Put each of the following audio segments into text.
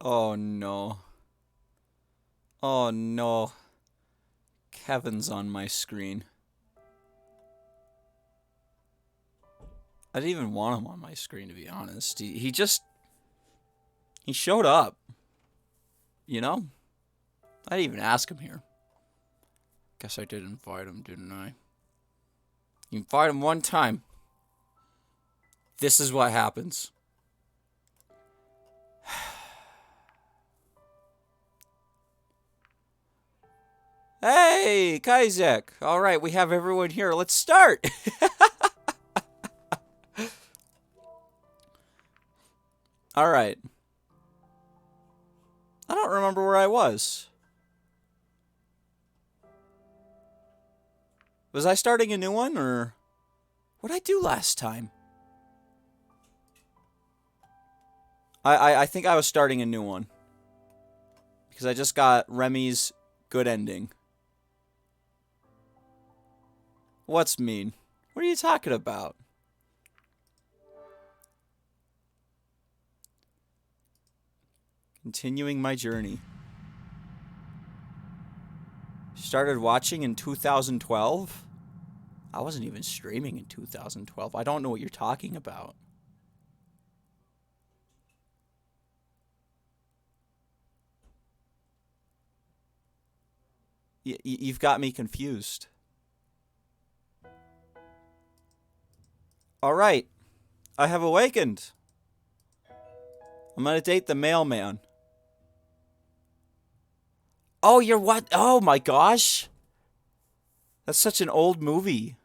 Oh no. Oh no. Kevin's on my screen. I didn't even want him on my screen, to be honest. He showed up. You know? I didn't even ask him here. Guess I did invite him, didn't I? You invite him one time. This is what happens. Hey, Kaizek. All right, we have everyone here. Let's start. All right. I don't remember where I was. Was I starting a new one, or what did I do last time? I think I was starting a new one. Because I just got Remy's good ending. What's mean? What are you talking about? Continuing my journey. Started watching in 2012? I wasn't even streaming in 2012. I don't know what you're talking about. You've got me confused. All right. I have awakened. I'm gonna date the mailman. Oh, you're what? Oh my gosh. That's such an old movie.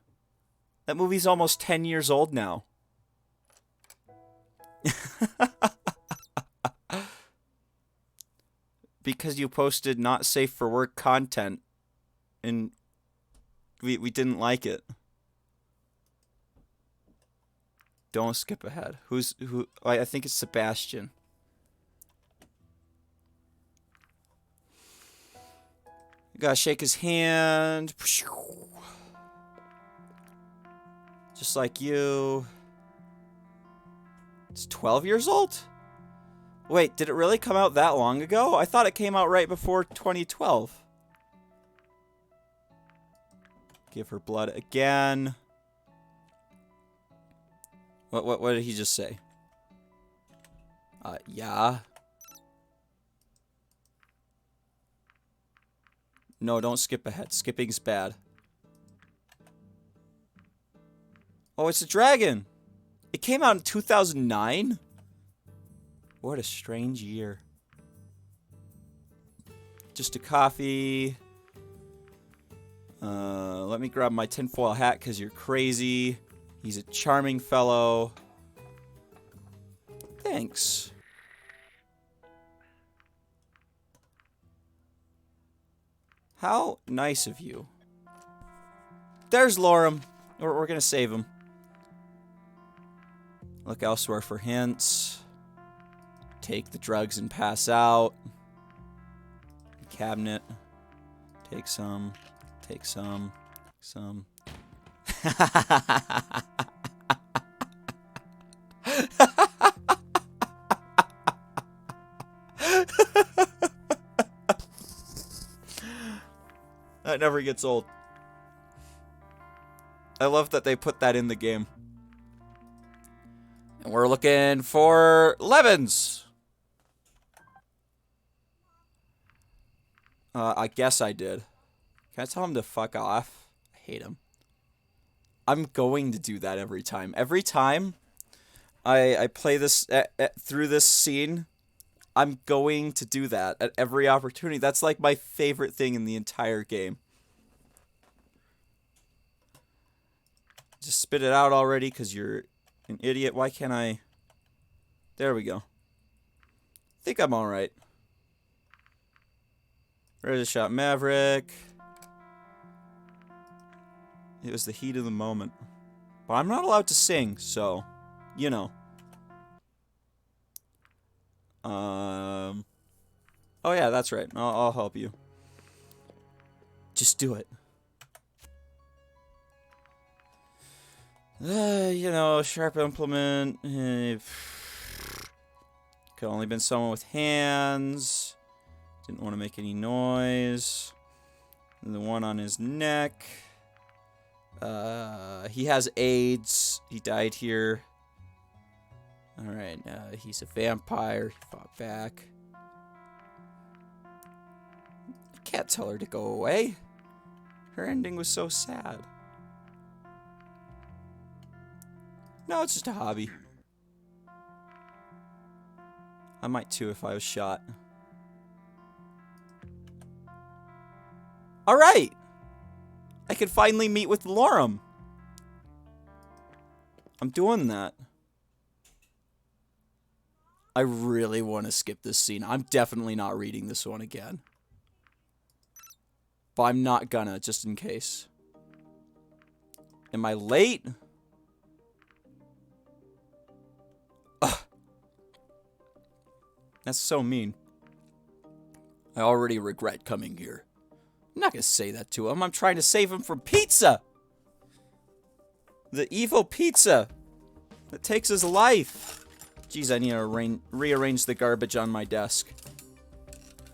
That movie's almost 10 years old now. Because you posted not safe for work content and we didn't like it. Don't skip ahead. Who? I think it's Sebastian. You gotta shake his hand. Just like you. It's 12 years old? Wait, did it really come out that long ago? I thought it came out right before 2012. Give her blood again. What did he just say? Yeah. No, don't skip ahead. Skipping's bad. Oh, it's a dragon. It came out in 2009? What a strange year. Just a coffee. Let me grab my tinfoil hat because you're crazy. He's a charming fellow. Thanks. How nice of you. There's Lorem. We're gonna save him. Look elsewhere for hints. Take the drugs and pass out. Cabinet. Take some. Take some. Some. That never gets old. I love that they put that in the game. And we're looking for lemons. I guess I did. Can I tell him to fuck off? I hate him. I'm going to do that every time. Every time I play this through this scene, I'm going to do that at every opportunity. That's like my favorite thing in the entire game. Just spit it out already because you're an idiot. Why can't I? There we go. I think I'm alright. Ready to shot Maverick. It was the heat of the moment. But I'm not allowed to sing, so, you know. Oh yeah, that's right. I'll help you. Just do it. You know, sharp implement. Could only been someone with hands. Didn't want to make any noise. And the one on his neck. He has AIDS. He died here. Alright, he's a vampire. He fought back. I can't tell her to go away. Her ending was so sad. No, it's just a hobby. I might too if I was shot. Alright! I can finally meet with Lorem. I'm doing that. I really want to skip this scene. I'm definitely not reading this one again. But I'm not gonna, just in case. Am I late? Ugh. That's so mean. I already regret coming here. I'm not gonna say that to him. I'm trying to save him from pizza! The evil pizza that takes his life. Jeez, I need to rearrange the garbage on my desk.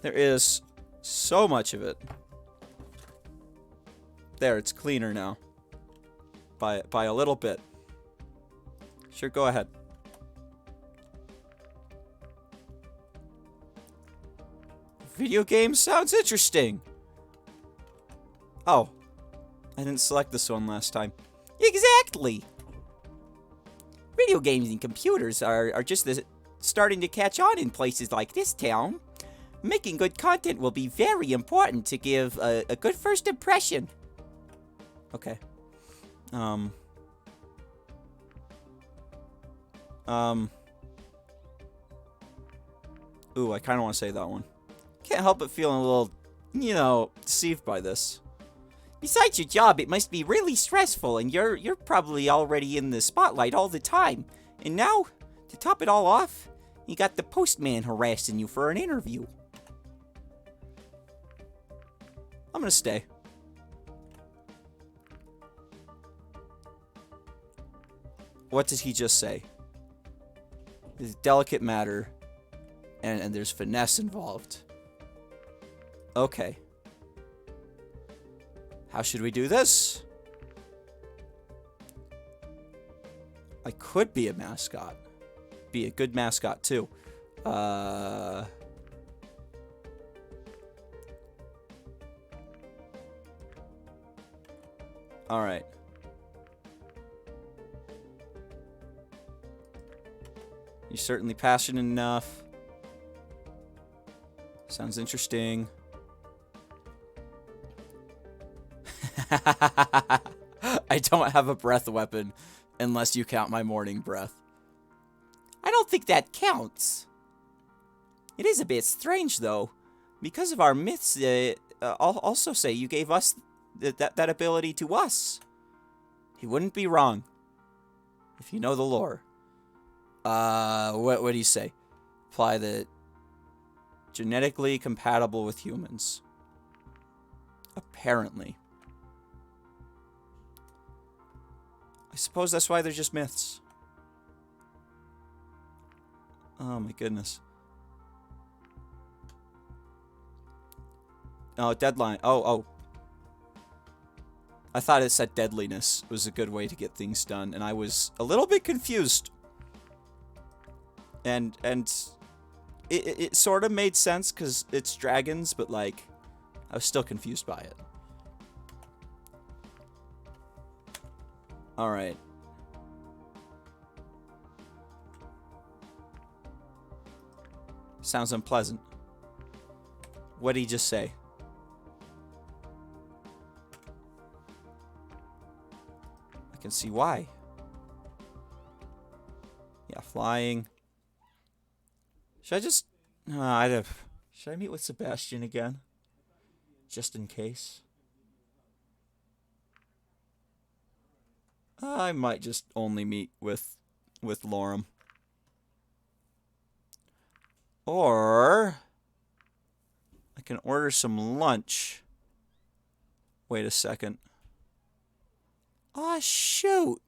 There is so much of it. There, it's cleaner now. By a little bit. Sure, go ahead. Video game sounds interesting. Oh. I didn't select this one last time. Exactly. Video games and computers are just starting to catch on in places like this town. Making good content will be very important to give a good first impression. Okay. Ooh, I kind of want to say that one. Can't help but feeling a little, you know, deceived by this. Besides your job, it must be really stressful, and you're probably already in the spotlight all the time. And now, to top it all off, you got the postman harassing you for an interview. I'm gonna stay. What did he just say? It's a delicate matter, and there's finesse involved. Okay. How should we do this? I could be a mascot. Be a good mascot, too. Alright. You're certainly passionate enough. Sounds interesting. I don't have a breath weapon, unless you count my morning breath. I don't think that counts. It is a bit strange, though. Because of our myths, I'll also say you gave us that ability to us. He wouldn't be wrong. If you know the lore. What do you say? Apply the genetically compatible with humans. Apparently. I suppose that's why they're just myths. Oh my goodness. Oh, deadline. Oh. I thought it said deadliness was a good way to get things done, and I was a little bit confused. And it sort of made sense because it's dragons, but like, I was still confused by it. Alright. Sounds unpleasant. What did he just say? I can see why. Yeah, flying. Should I just... should I meet with Sebastian again? Just in case. I might just only meet with Lorem. Or I can order some lunch. Wait a second. Aw, shoot.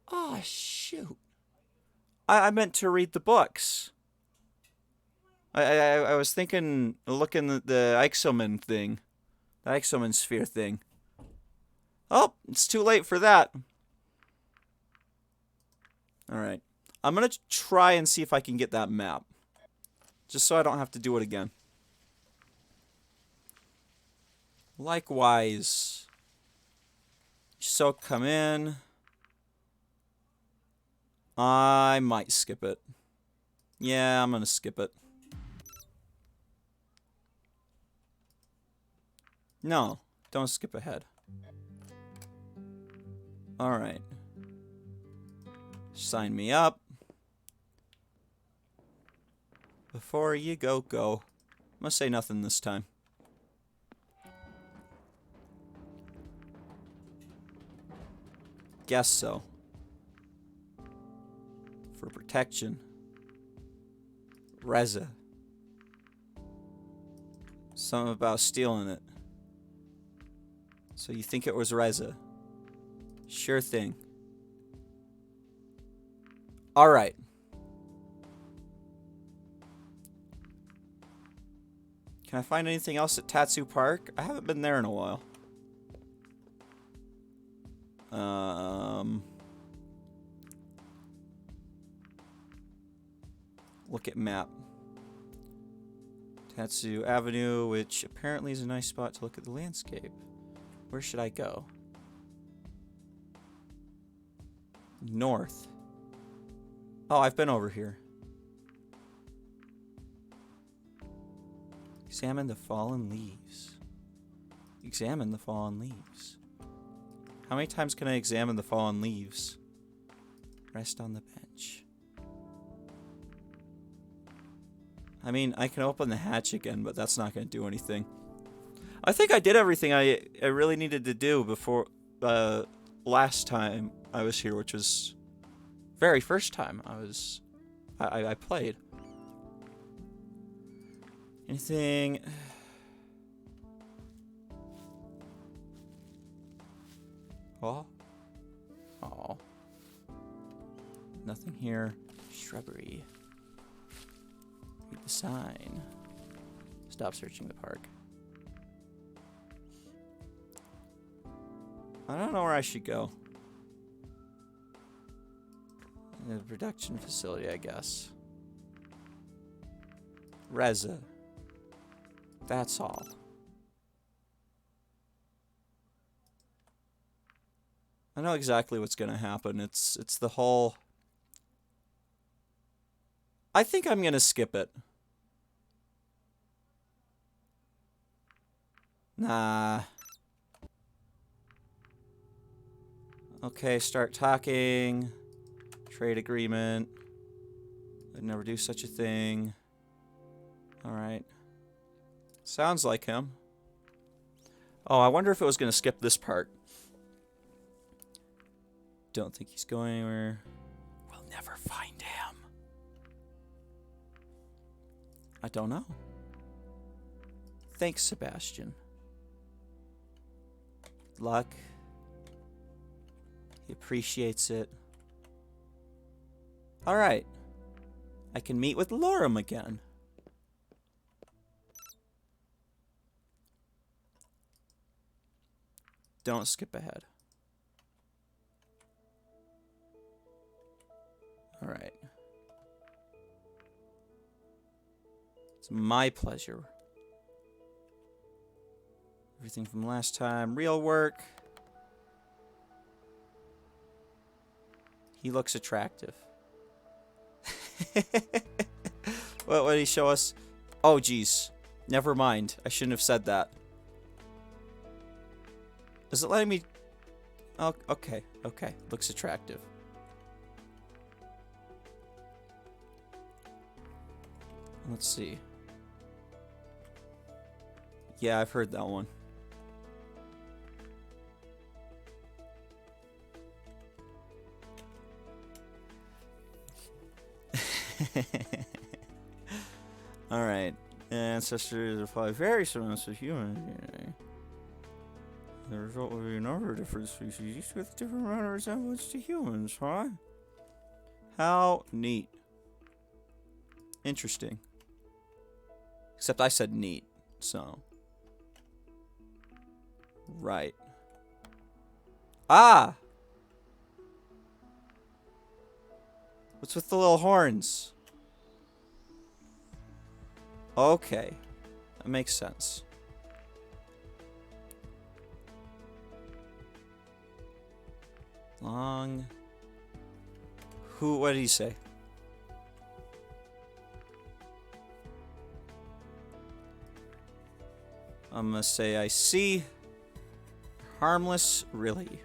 Aw, shoot. I meant to read the books. I was thinking, looking at the Ixomen thing. The Ixomen sphere thing. Oh, it's too late for that. Alright. I'm gonna try and see if I can get that map. Just so I don't have to do it again. Likewise. So come in. I might skip it. Yeah, I'm gonna skip it. No, don't skip ahead. Alright. Sign me up. Before you go. I'm gonna say nothing this time. Guess so. For protection. Reza. Something about stealing it. So you think it was Reza? Sure thing. Alright. Can I find anything else at Tatsu Park? I haven't been there in a while. Look at map. Tatsu Avenue, which apparently is a nice spot to look at the landscape. Where should I go? North. Oh, I've been over here. Examine the fallen leaves. Examine the fallen leaves. How many times can I examine the fallen leaves? Rest on the bench. I mean, I can open the hatch again, but that's not going to do anything. I think I did everything I really needed to do before last time I was here, which was very first time I played. Anything? Oh. Oh. Nothing here. Shrubbery. Read the sign. Stop searching the park. I don't know where I should go. The production facility, I guess. Reza. That's all. I know exactly what's gonna happen. It's the whole... I think I'm gonna skip it. Nah. Okay, start talking. Trade agreement. I'd never do such a thing. Alright. Sounds like him. Oh, I wonder if it was going to skip this part. Don't think he's going anywhere. We'll never find him. I don't know. Thanks, Sebastian. Good luck. He appreciates it. Alright. I can meet with Lorem again. Don't skip ahead. Alright. It's my pleasure. Everything from last time. Real work. He looks attractive. What did he show us? Oh, geez. Never mind. I shouldn't have said that. Is it letting me... Oh, okay. Okay. Looks attractive. Let's see. Yeah, I've heard that one. Alright. Ancestors are probably very similar to humans. The result will be a number of different species, each with a different amount of resemblance to humans, huh? How neat. Interesting. Except I said neat, so. Right. Ah! What's with the little horns? Okay. That makes sense. Long. What did he say? I'm gonna say I see. Harmless, really.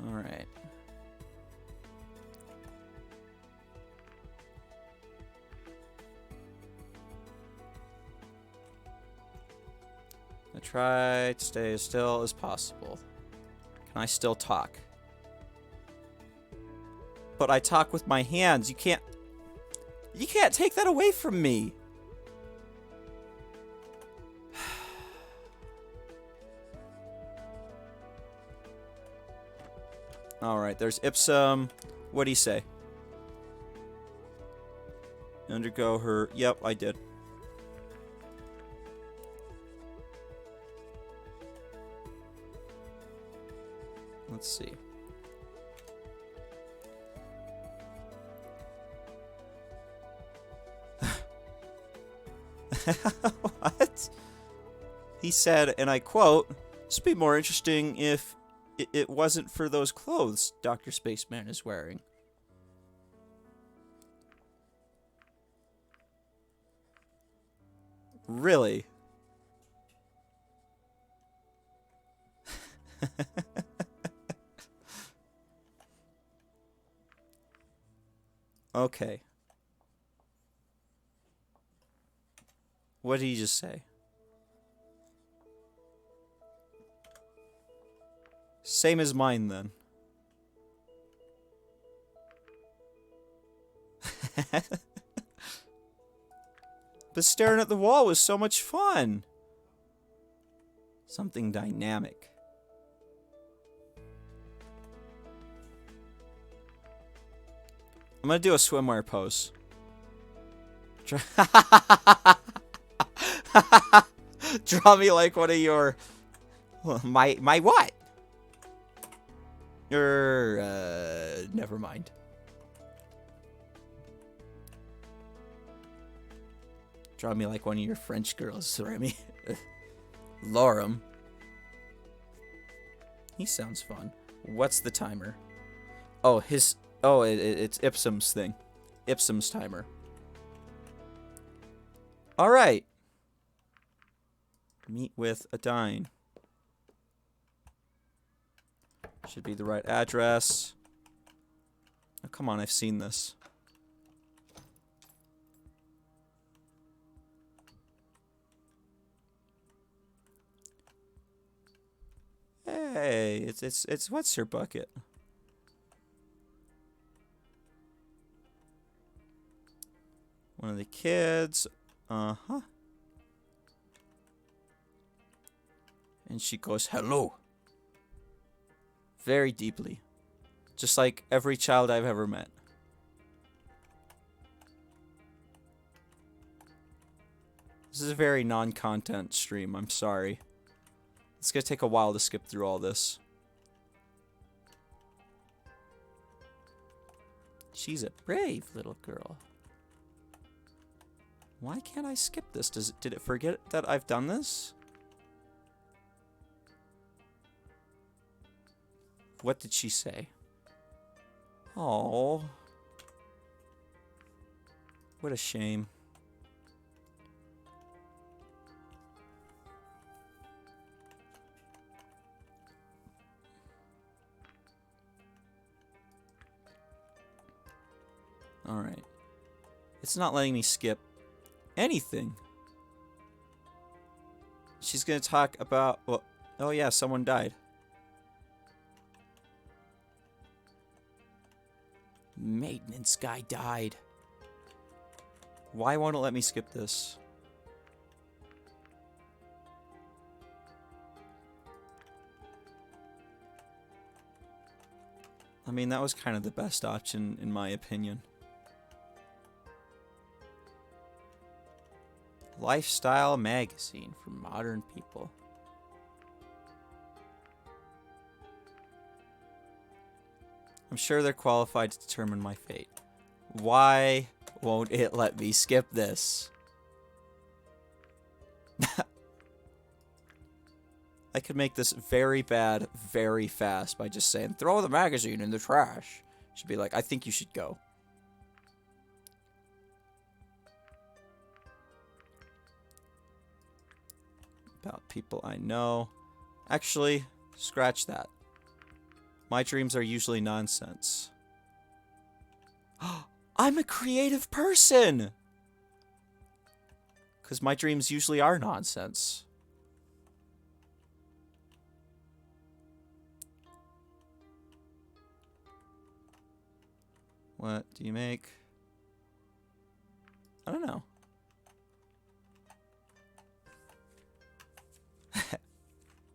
Alright. I try to stay as still as possible. Can I still talk? But I talk with my hands. You can't take that away from me. Alright, there's Ipsum. What'd he say? Undergo her... Yep, I did. Let's see. What? He said, and I quote, "This would be more interesting if it wasn't for those clothes Dr. Spaceman is wearing." Really? Okay. What did he just say? Same as mine, then. But staring at the wall was so much fun. Something dynamic. I'm gonna do a swimwear pose. Draw me like one of your... My what? Never mind. Draw me like one of your French girls, Remy. Lorem. He sounds fun. What's the timer? Oh, his... Oh, it's Ipsum's thing. Ipsum's timer. Alright. Meet with Adine. Should be the right address. Oh, come on, I've seen this. Hey, it's what's your bucket? One of the kids. Uh-huh. And she goes, "Hello." Very deeply. Just like every child I've ever met. This is a very non-content stream, I'm sorry. It's gonna take a while to skip through all this. She's a brave little girl. Why can't I skip this? Did it forget that I've done this? What did she say? Oh, what a shame. All right. It's not letting me skip anything. She's gonna talk about, well, oh yeah, someone died. Maintenance guy died. Why won't it let me skip this? I mean, that was kind of the best option, in my opinion. Lifestyle magazine for modern people. I'm sure they're qualified to determine my fate. Why won't it let me skip this? I could make this very bad, very fast by just saying, throw the magazine in the trash. Should be like, I think you should go. About people I know. Actually, scratch that. My dreams are usually nonsense. I'm a creative person! Because my dreams usually are nonsense. What do you make? I don't know.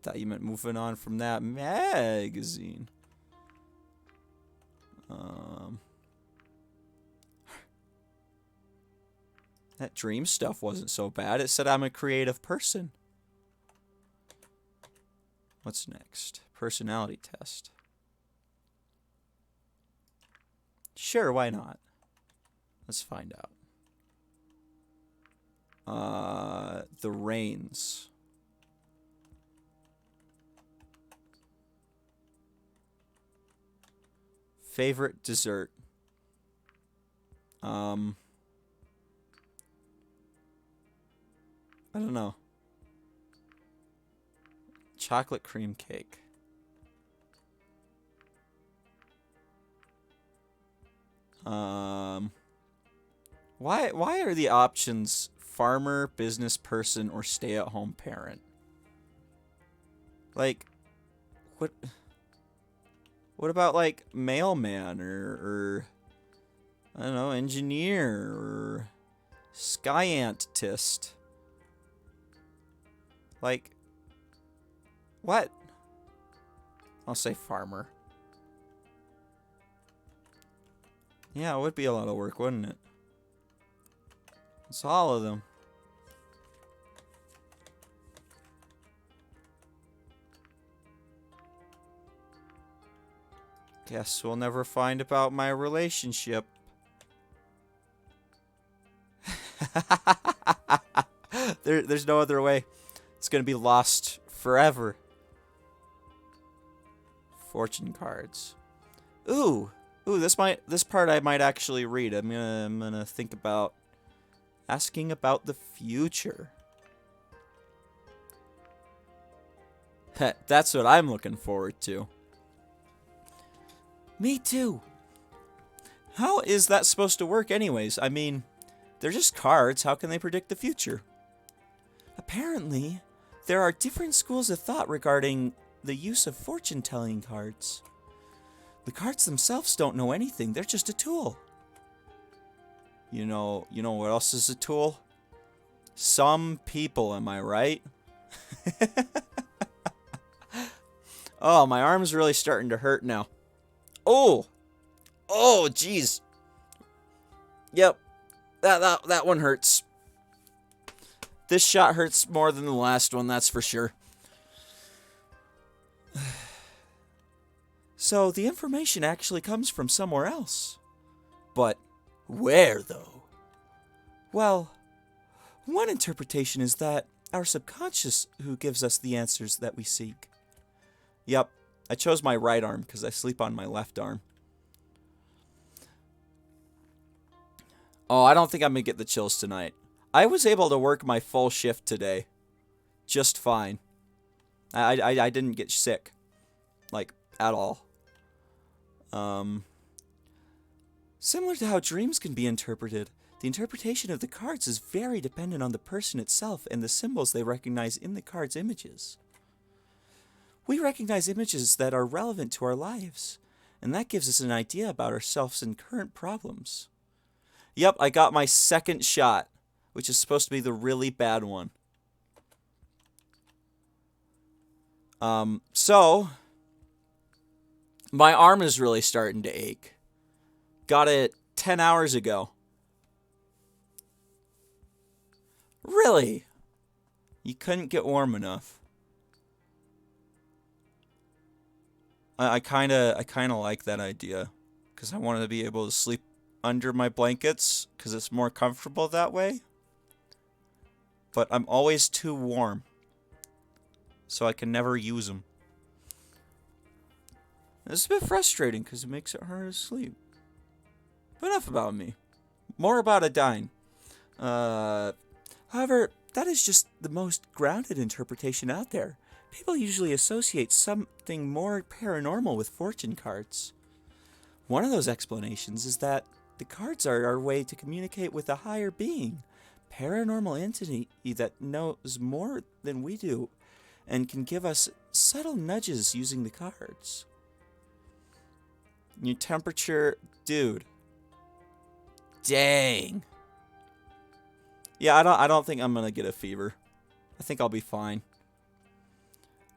Thought you meant moving on from that magazine. That dream stuff wasn't so bad. It said I'm a creative person. What's next? Personality test. Sure, why not? Let's find out. The rains. Favorite dessert. I don't know. Chocolate cream cake. Why are the options farmer, business person, or stay-at-home parent? Like, what about like mailman or I don't know, engineer or scientist? Like, what? I'll say farmer. Yeah, it would be a lot of work, wouldn't it? It's all of them. Guess we'll never find about my relationship. There's no other way. It's gonna be lost forever. Fortune cards. Ooh, this part I might actually read. I'm gonna think about asking about the future. That's what I'm looking forward to. Me too. How is that supposed to work anyways? I mean, they're just cards. How can they predict the future? Apparently, there are different schools of thought regarding the use of fortune-telling cards. The cards themselves don't know anything. They're just a tool. You know what else is a tool? Some people, am I right? Oh, my arm's really starting to hurt now. Oh, jeez. Yep, that one hurts. This shot hurts more than the last one, that's for sure. So the information actually comes from somewhere else. But where, though? Well, one interpretation is that our subconscious who gives us the answers that we seek. Yep, I chose my right arm because I sleep on my left arm. Oh, I don't think I'm going to get the chills tonight. I was able to work my full shift today. Just fine. I didn't get sick. Like, at all. Similar to how dreams can be interpreted, the interpretation of the cards is very dependent on the person itself and the symbols they recognize in the card's images. We recognize images that are relevant to our lives, and that gives us an idea about ourselves and current problems. Yep, I got my second shot, which is supposed to be the really bad one. So, My arm is really starting to ache. Got it 10 hours ago. Really? You couldn't get warm enough. I kind of like that idea, because I wanted to be able to sleep under my blankets, because it's more comfortable that way. But I'm always too warm, so I can never use them. It's a bit frustrating, because it makes it hard to sleep. But enough about me. More about a dine. However, that is just the most grounded interpretation out there. People usually associate something more paranormal with fortune cards. One of those explanations is that the cards are our way to communicate with a higher being, paranormal entity that knows more than we do and can give us subtle nudges using the cards. Your temperature, dude. Dang. Yeah, I don't think I'm gonna get a fever. I think I'll be fine.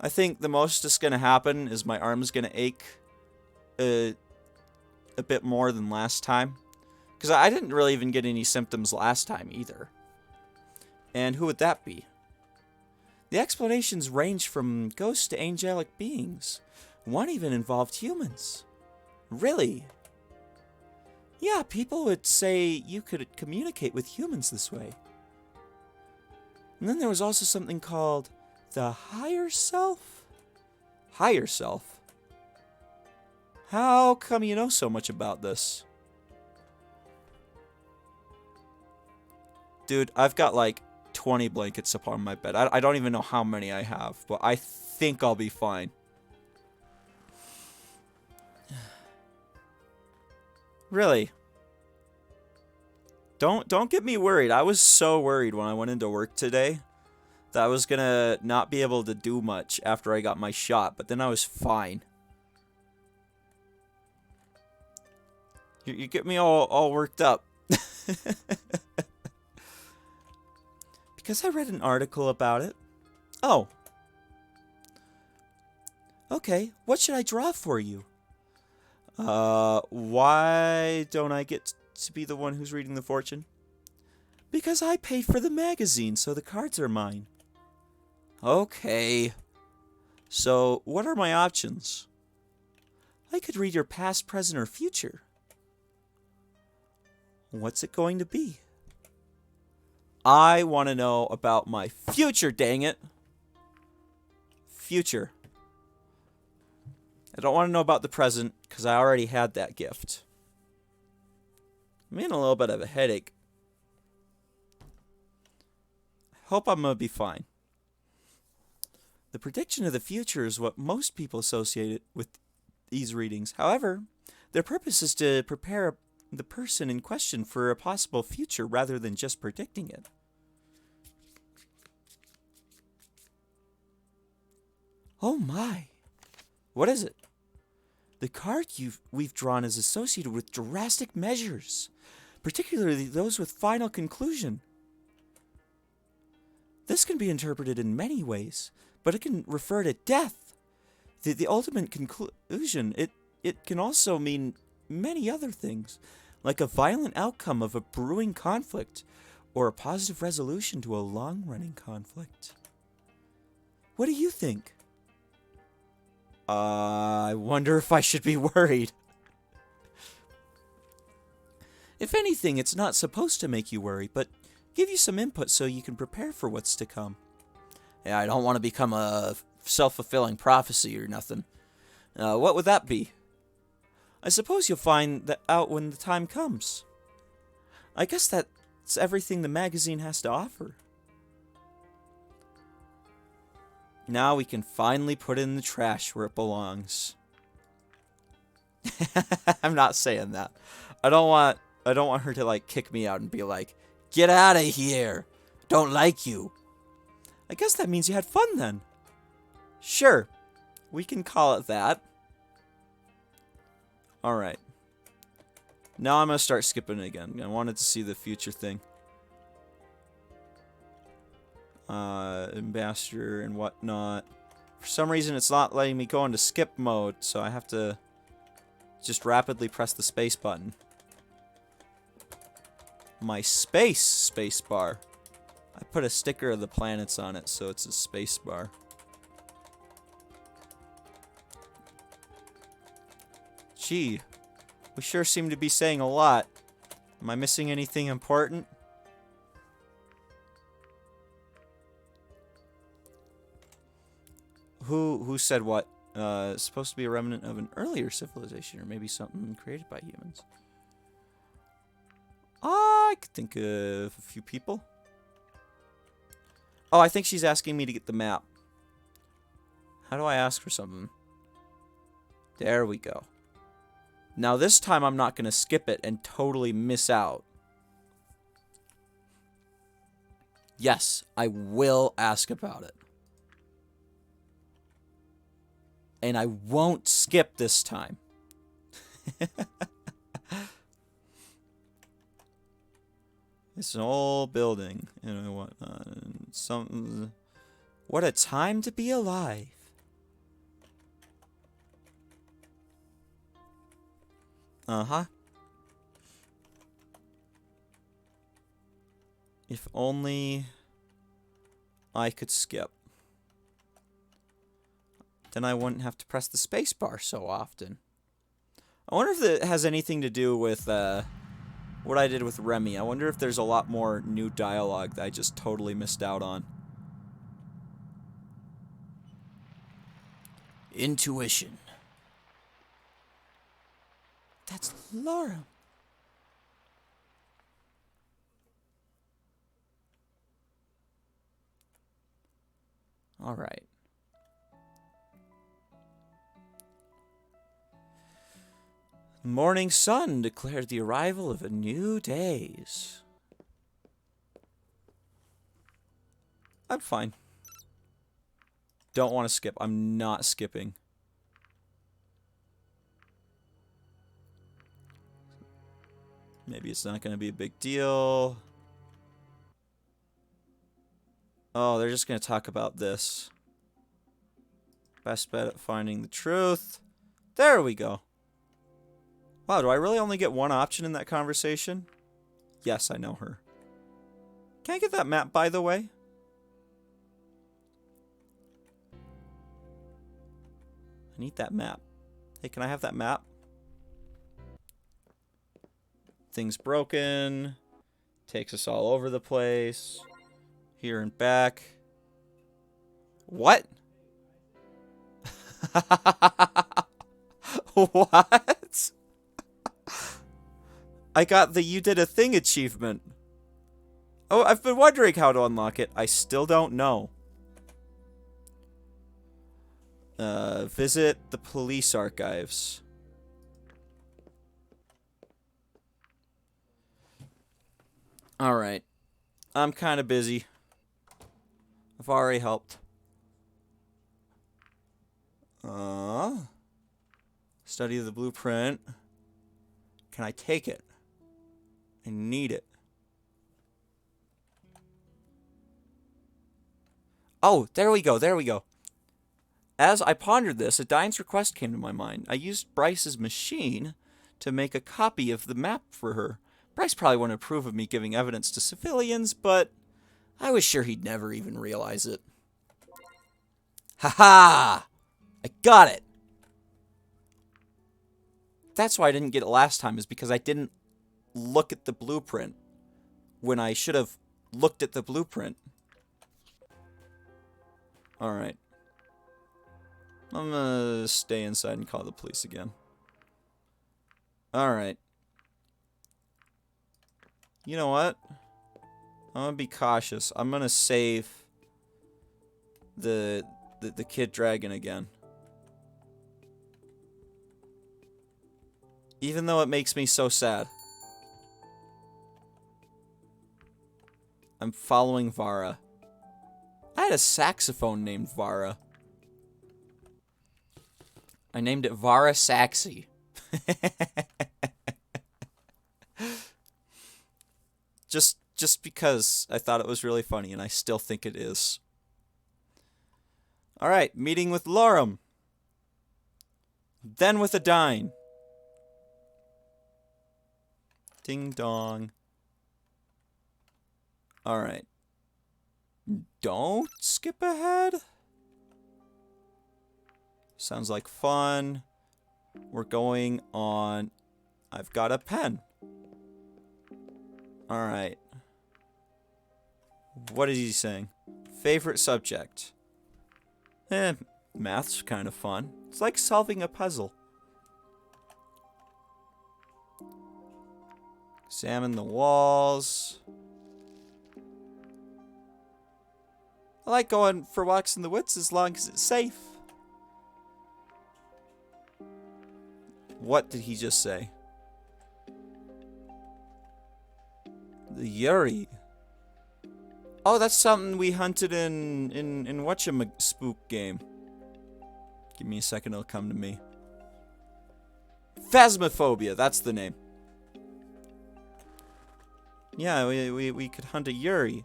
I think the most that's gonna happen is my arm's gonna ache a bit more than last time. Because I didn't really even get any symptoms last time either. And who would that be? The explanations range from ghosts to angelic beings. One even involved humans. Really? Yeah, people would say you could communicate with humans this way. And then there was also something called the higher self? Higher self? How come you know so much about this? Dude, I've got like 20 blankets upon my bed. I don't even know how many I have, but I think I'll be fine. Really? Don't get me worried. I was so worried when I went into work today that I was gonna not be able to do much after I got my shot, but then I was fine. You get me all worked up. Because I read an article about it. Oh. Okay, what should I draw for you? Why don't I get to be the one who's reading the fortune? Because I paid for the magazine, so the cards are mine. Okay. So, what are my options? I could read your past, present, or future. What's it going to be? I want to know about my future, dang it. Future. I don't want to know about the present, because I already had that gift. I'm in a little bit of a headache. I hope I'm going to be fine. The prediction of the future is what most people associate with these readings. However, their purpose is to prepare the person in question for a possible future rather than just predicting it. Oh my! What is it? The card we've drawn is associated with drastic measures, particularly those with final conclusion. This can be interpreted in many ways, but it can refer to death, the ultimate conclusion. It can also mean many other things, like a violent outcome of a brewing conflict, or a positive resolution to a long-running conflict. What do you think? I wonder if I should be worried. If anything, it's not supposed to make you worry, but give you some input so you can prepare for what's to come. Yeah, I don't want to become a self-fulfilling prophecy or nothing. What would that be? I suppose you'll find that out when the time comes. I guess that's everything the magazine has to offer. Now we can finally put it in the trash where it belongs. I'm not saying that. I don't want her to like kick me out and be like, "Get out of here. Don't like you." I guess that means you had fun then. Sure. We can call it that. Alright. Now I'm going to start skipping it again. I wanted to see the future thing. Ambassador and whatnot. For some reason, it's not letting me go into skip mode, so I have to Just rapidly press the space button. My space bar. I put a sticker of the planets on it, so it's a space bar. Gee, we sure seem to be saying a lot. Am I missing anything important? Who said what? It's supposed to be a remnant of an earlier civilization, or maybe something created by humans. I could think of a few people. Oh, I think she's asking me to get the map. How do I ask for something? There we go. Now this time I'm not going to skip it and totally miss out. Yes, I will ask about it. And I won't skip this time. It's an old building, and whatnot. And something. What a time to be alive. Uh-huh. If only I could skip. Then I wouldn't have to press the space bar so often. I wonder if it has anything to do with what I did with Remy. I wonder if there's a lot more new dialogue that I just totally missed out on. Intuition. That's Lorem. All right. Morning sun declared the arrival of a new days. I'm fine. Don't want to skip. I'm not skipping. Maybe it's not going to be a big deal. Oh, they're just going to talk about this. Best bet at finding the truth. There we go. Wow, do I really only get one option in that conversation? Yes, I know her. Can I get that map, by the way? I need that map. Hey, can I have that map? Things broken. Takes us all over the place. Here and back. What? What? I got the You Did a Thing achievement. Oh, I've been wondering how to unlock it. I still don't know. Visit the police archives. Alright. I'm kind of busy. I've already helped. Study the blueprint. Can I take it? I need it. Oh, there we go, there we go. As I pondered this, a Dine's request came to my mind. I used Bryce's machine to make a copy of the map for her. Bryce probably wouldn't approve of me giving evidence to civilians, but I was sure he'd never even realize it. Ha-ha! I got it! That's why I didn't get it last time, is because I didn't look at the blueprint when I should have looked at the blueprint. Alright. I'm gonna stay inside and call the police again. Alright. You know what? I'm gonna be cautious. I'm gonna save the kid dragon again. Even though it makes me so sad. I'm following Vara. I had a saxophone named Vara. I named it Vara Saxy. Just because I thought it was really funny, and I still think it is. Alright, meeting with Lorem. Then with a Dine. Ding dong. Alright. Don't skip ahead. Sounds like fun. We're going on... I've got a pen. Alright. What is he saying? Favorite subject. Math's kind of fun. It's like solving a puzzle. Examine the walls. I like going for walks in the woods as long as it's safe. What did he just say? The Yuri. Oh, that's something we hunted in Whatchamspook game. Give me a second, it'll come to me. Phasmophobia, that's the name. Yeah, we could hunt a Yuri.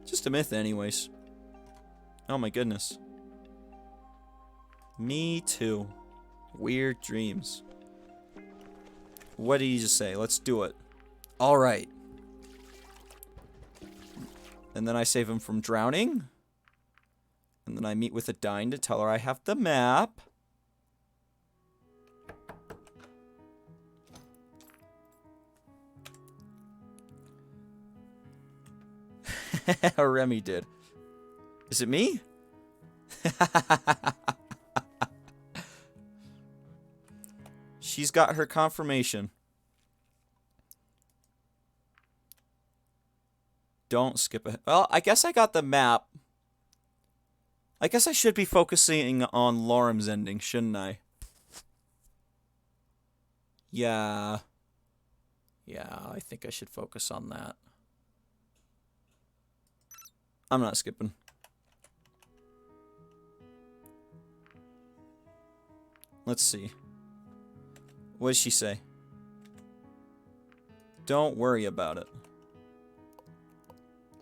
Just a myth anyways. Oh my goodness. Me too. Weird dreams. What did he just say? Let's do it. Alright. And then I save him from drowning. And then I meet with Adine to tell her I have the map. Remy did. Is it me? She's got her confirmation. Don't skip ahead. Well, I guess I got the map. I guess I should be focusing on Lorem's ending, shouldn't I? Yeah. Yeah, I think I should focus on that. I'm not skipping. Let's see. What does she say? Don't worry about it.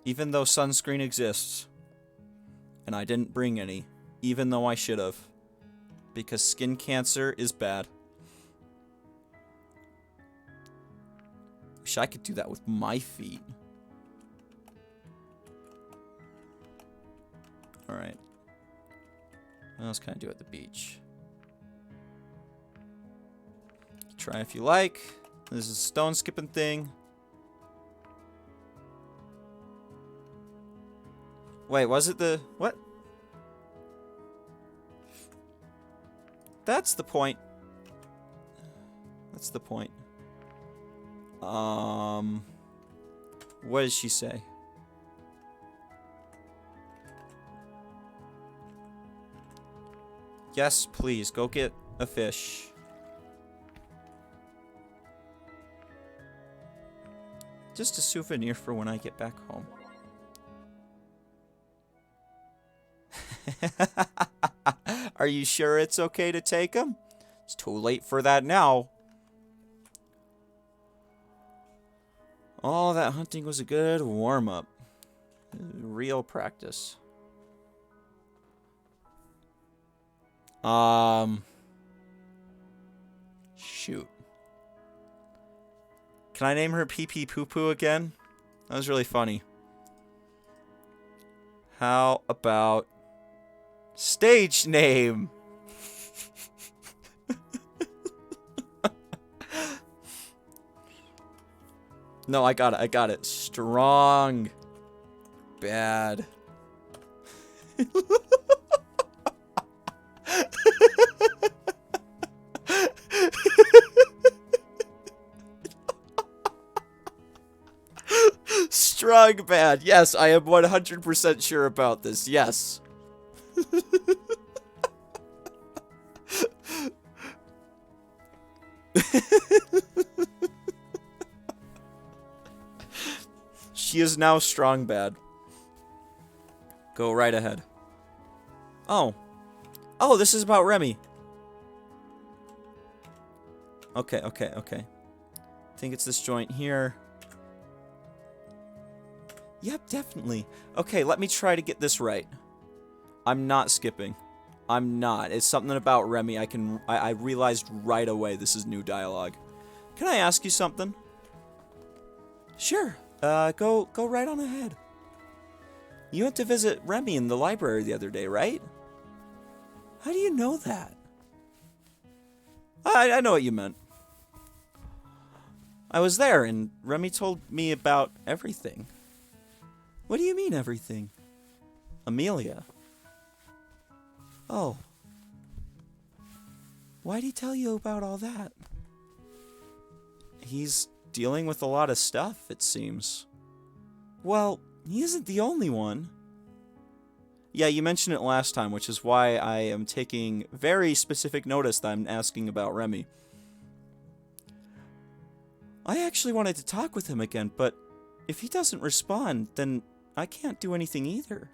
Even though sunscreen exists. And I didn't bring any. Even though I should have. Because skin cancer is bad. Wish I could do that with my feet. Alright. What else can I do at the beach? Try if you like. This is a stone skipping thing. Wait, was it the... What? That's the point. That's the point. What does she say? Yes, please, go get a fish. Just a souvenir for when I get back home. Are you sure it's okay to take him? It's too late for that now. Oh, that hunting was a good warm-up. Real practice. Shoot. Can I name her Pee Pee Poo Poo again? That was really funny. How about stage name? No, I got it. I got it. Strong. Bad. Strong bad. Yes, I am 100% sure about this. Yes. She is now strong bad. Go right ahead. Oh. Oh, this is about Remy. Okay. I think it's this joint here. Yep, definitely. Okay, let me try to get this right. I'm not skipping. I'm not. It's something about Remy. I realized right away this is new dialogue. Can I ask you something? Sure. Go right on ahead. You went to visit Remy in the library the other day, right? How do you know that? I know what you meant. I was there, and Remy told me about everything. What do you mean, everything? Amelia. Oh. Why'd he tell you about all that? He's dealing with a lot of stuff, it seems. Well, he isn't the only one. Yeah, you mentioned it last time, which is why I am taking very specific notice that I'm asking about Remy. I actually wanted to talk with him again, but if he doesn't respond, then I can't do anything either.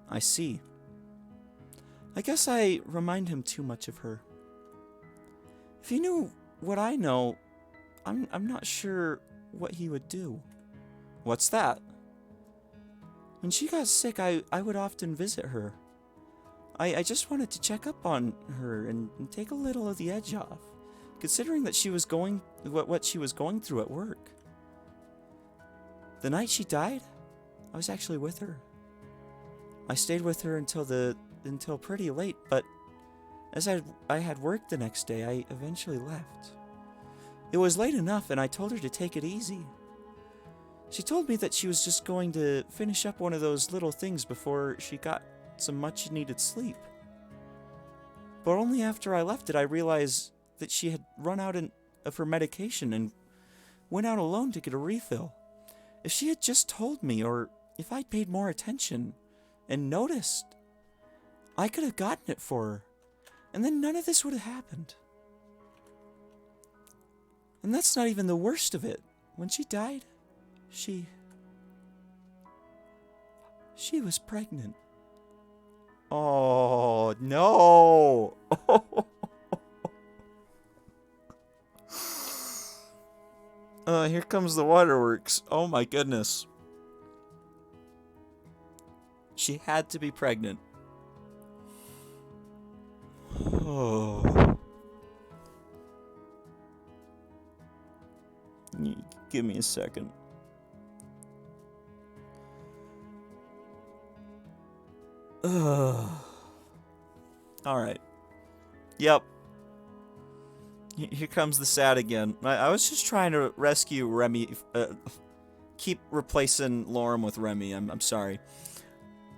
I see. I guess I remind him too much of her. If he knew what I know, I'm not sure what he would do. What's that? When she got sick, I would often visit her. I just wanted to check up on her and take a little of the edge off, considering that she was what she was going through at work. The night she died, I was actually with her. I stayed with her until pretty late, but as I had work the next day, I eventually left. It was late enough, and I told her to take it easy. She told me that she was just going to finish up one of those little things before she got some much-needed sleep. But only after I left did I realize that she had run out of her medication and went out alone to get a refill. If she had just told me, or if I'd paid more attention and noticed, I could have gotten it for her, and then none of this would have happened. And that's not even the worst of it. When she died, she was pregnant. Oh, no. Here comes the waterworks. Oh my goodness. She had to be pregnant. Oh. Give me a second. Alright. Yep. Here comes the sad again. I was just trying to rescue Remy. Keep replacing Lorem with Remy. I'm sorry.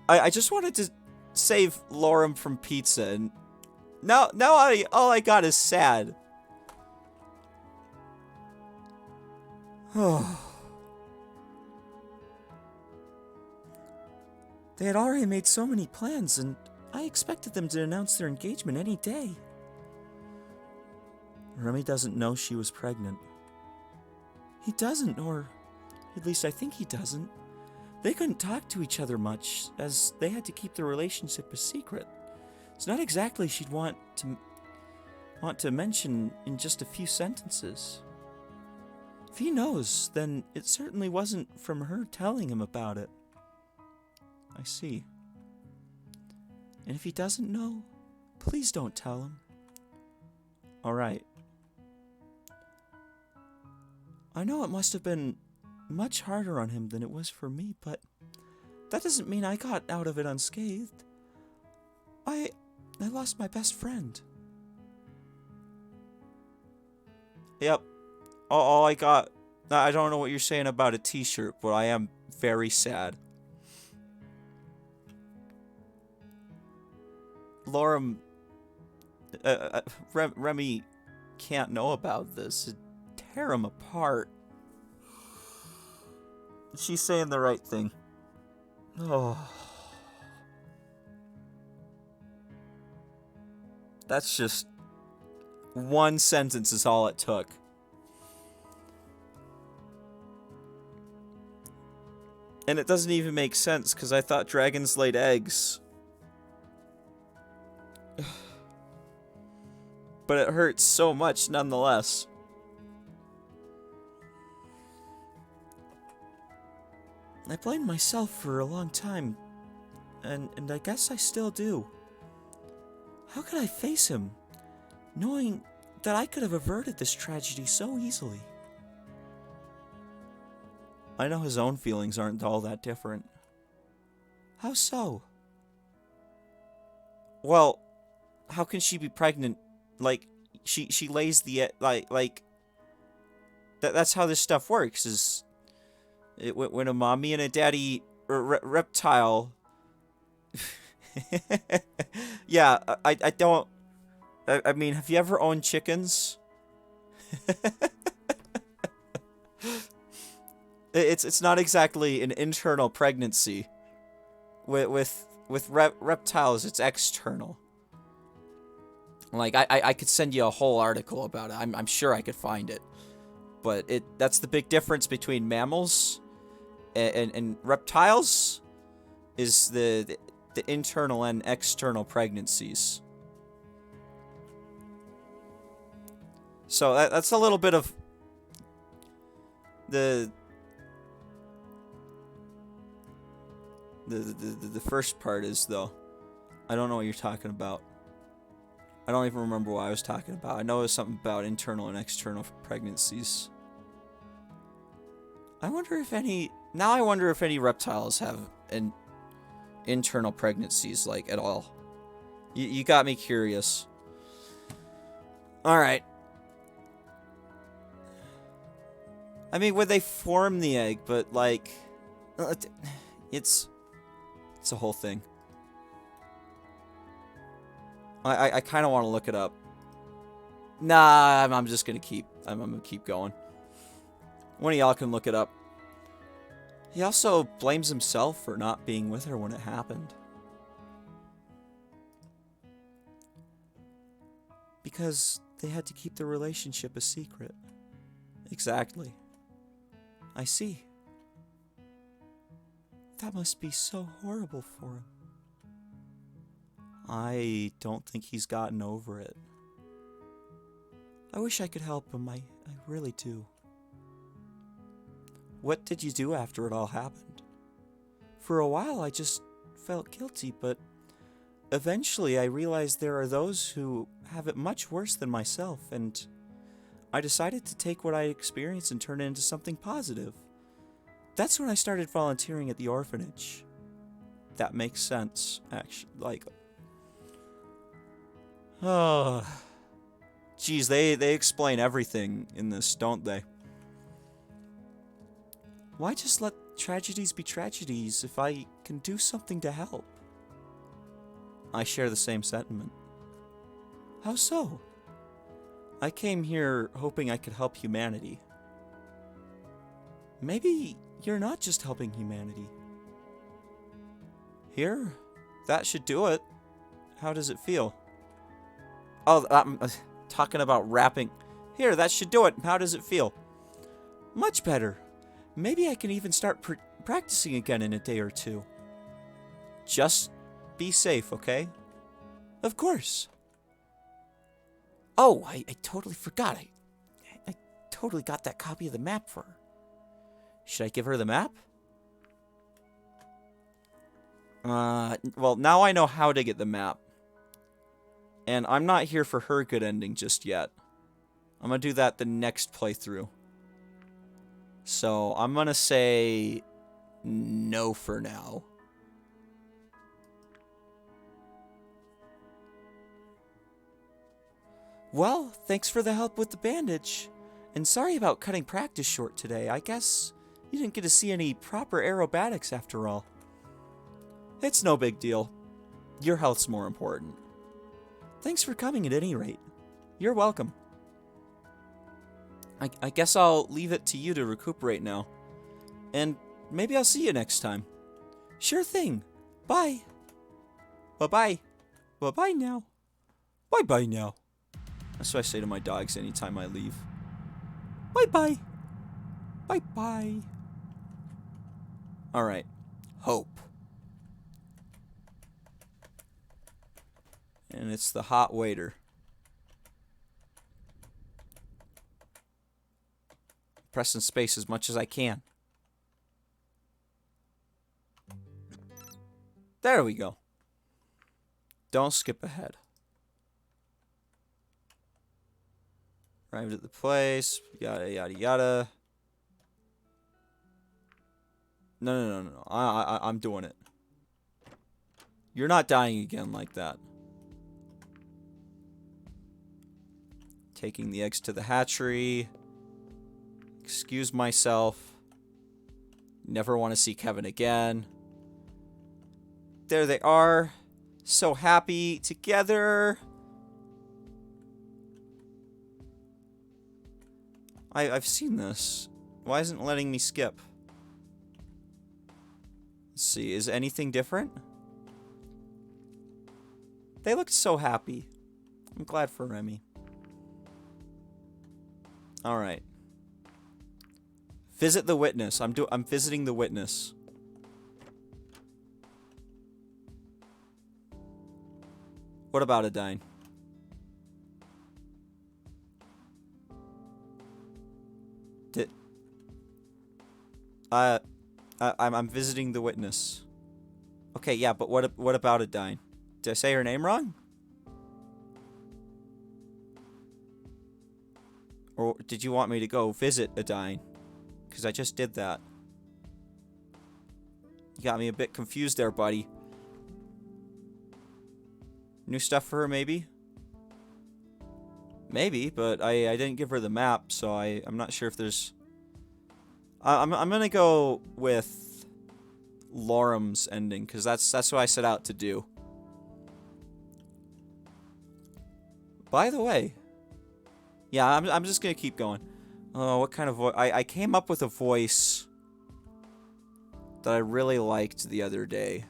I just wanted to save Lorem from pizza, and now all I got is sad. They had already made so many plans, and I expected them to announce their engagement any day. Remy doesn't know she was pregnant. He doesn't, or at least I think he doesn't. They couldn't talk to each other much, as they had to keep their relationship a secret. It's not exactly she'd want to mention in just a few sentences. If he knows, then it certainly wasn't from her telling him about it. I see. And if he doesn't know, please don't tell him. Alright. I know it must have been much harder on him than it was for me, but that doesn't mean I got out of it unscathed. I lost my best friend. Yep. All I got... I don't know what you're saying about a t-shirt, but I am very sad. Lorem... Remy can't know about this. It'd tear him apart. She's saying the right thing. Oh. That's just... one sentence is all it took. And it doesn't even make sense, because I thought dragons laid eggs. But it hurts so much nonetheless. I blamed myself for a long time, and I guess I still do. How could I face him, knowing that I could have averted this tragedy so easily? I know his own feelings aren't all that different. How so? Well, how can she be pregnant? Like, she lays the that's how this stuff works. Is when a mommy and a daddy reptile. Yeah, I don't. I mean, have you ever owned chickens? It's not exactly an internal pregnancy. With reptiles, it's external. Like I could send you a whole article about it. I'm sure I could find it. But that's the big difference between mammals and reptiles is the internal and external pregnancies. So that's a little bit of the first part is, though. I don't know what you're talking about. I don't even remember what I was talking about. I know it was something about internal and external pregnancies. I wonder if any reptiles have an internal pregnancies, like, at all. You got me curious. Alright. I mean, would they form the egg, but, like, it's a whole thing. I kind of want to look it up. Nah, I'm just gonna keep going. One of y'all can look it up. He also blames himself for not being with her when it happened. Because they had to keep the relationship a secret. Exactly. I see. That must be so horrible for him. I don't think he's gotten over it. I wish I could help him. I really do. What did you do after it all happened? For a while, I just felt guilty, but eventually I realized there are those who have it much worse than myself, and I decided to take what I experienced and turn it into something positive. That's when I started volunteering at the orphanage. That makes sense, actually. Like, oh, geez, they explain everything in this, don't they? Why just let tragedies be tragedies if I can do something to help? I share the same sentiment. How so? I came here hoping I could help humanity. Maybe you're not just helping humanity. Here? That should do it. How does it feel? Oh, I'm talking about rapping. Here, that should do it. How does it feel? Much better. Maybe I can even start practicing again in a day or two. Just be safe, okay? Of course. Oh, I totally forgot. I totally got that copy of the map for her. Should I give her the map? Well, now I know how to get the map. And I'm not here for her good ending just yet. I'm gonna do that the next playthrough. So, I'm gonna say no for now. Well, thanks for the help with the bandage. And sorry about cutting practice short today. I guess you didn't get to see any proper aerobatics after all. It's no big deal. Your health's more important. Thanks for coming at any rate. You're welcome. I guess I'll leave it to you to recuperate now. And maybe I'll see you next time. Sure thing. Bye. Bye-bye. Bye-bye now. Bye-bye now. That's what I say to my dogs anytime I leave. Bye-bye. Bye-bye. Alright. Hope. And it's the hot waiter. Pressing space as much as I can. There we go. Don't skip ahead. Arrived at the place. Yada, yada, yada. No. I'm doing it. You're not dying again like that. Taking the eggs to the hatchery. Excuse myself. Never want to see Kevin again. There they are. So happy together. I've seen this. Why isn't it letting me skip? Let's see. Is anything different? They look so happy. I'm glad for Remy. Alright. Visit the witness. I'm visiting the witness. What about Adine? I'm visiting the witness. Okay, yeah, but what about Adine? Did I say her name wrong? Or did you want me to go visit Adine? Because I just did that. You got me a bit confused there, buddy. New stuff for her, maybe? Maybe, but I didn't give her the map, so I'm not sure if there's... I'm gonna go with Lorem's ending, because that's what I set out to do. By the way... Yeah, I'm just gonna keep going. Oh, what kind of voice? I came up with a voice that I really liked the other day.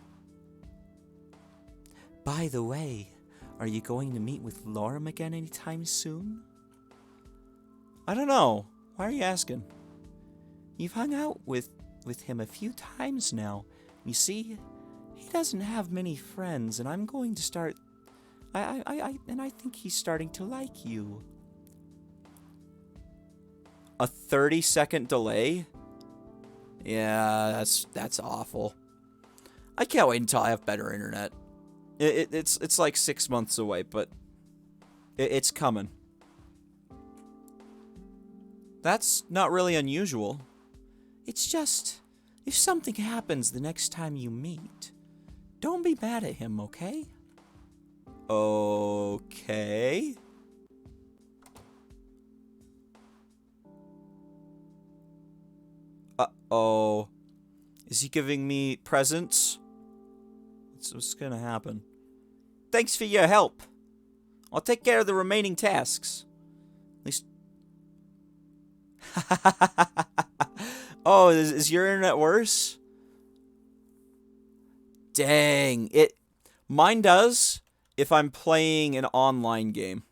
By the way, are you going to meet with Lorem again anytime soon? I don't know. Why are you asking? You've hung out with him a few times now. You see, he doesn't have many friends, and I'm going to start... And I think he's starting to like you. A 30-second delay? Yeah, that's awful. I can't wait until I have better internet. It's like 6 months away, but it's coming. That's not really unusual. It's just, if something happens the next time you meet, don't be mad at him, okay? Okay. Uh-oh. Is he giving me presents? What's gonna happen? Thanks for your help. I'll take care of the remaining tasks. At least... Oh, is your internet worse? Dang. Mine does if I'm playing an online game.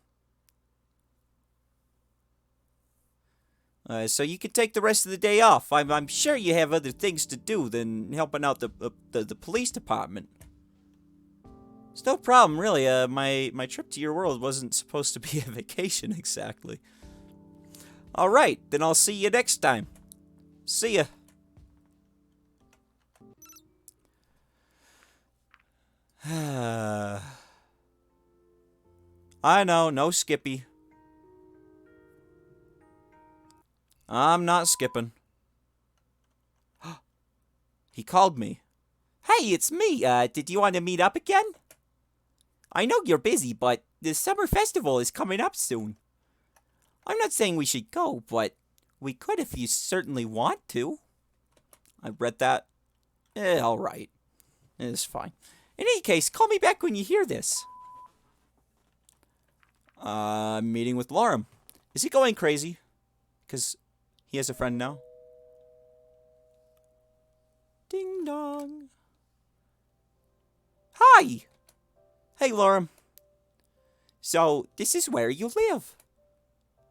So you can take the rest of the day off. I'm sure you have other things to do than helping out the police department. It's no problem, really. My trip to your world wasn't supposed to be a vacation exactly. Alright, then I'll see you next time. See ya. I know, no Skippy. I'm not skipping. He called me. Hey, it's me. Did you want to meet up again? I know you're busy, but the summer festival is coming up soon. I'm not saying we should go, but we could if you certainly want to. I read that. Alright. It's fine. In any case, call me back when you hear this. Meeting with Lorem. Is he going crazy? Because he has a friend now. Ding dong. Hi! Hey, Lorem. So, this is where you live.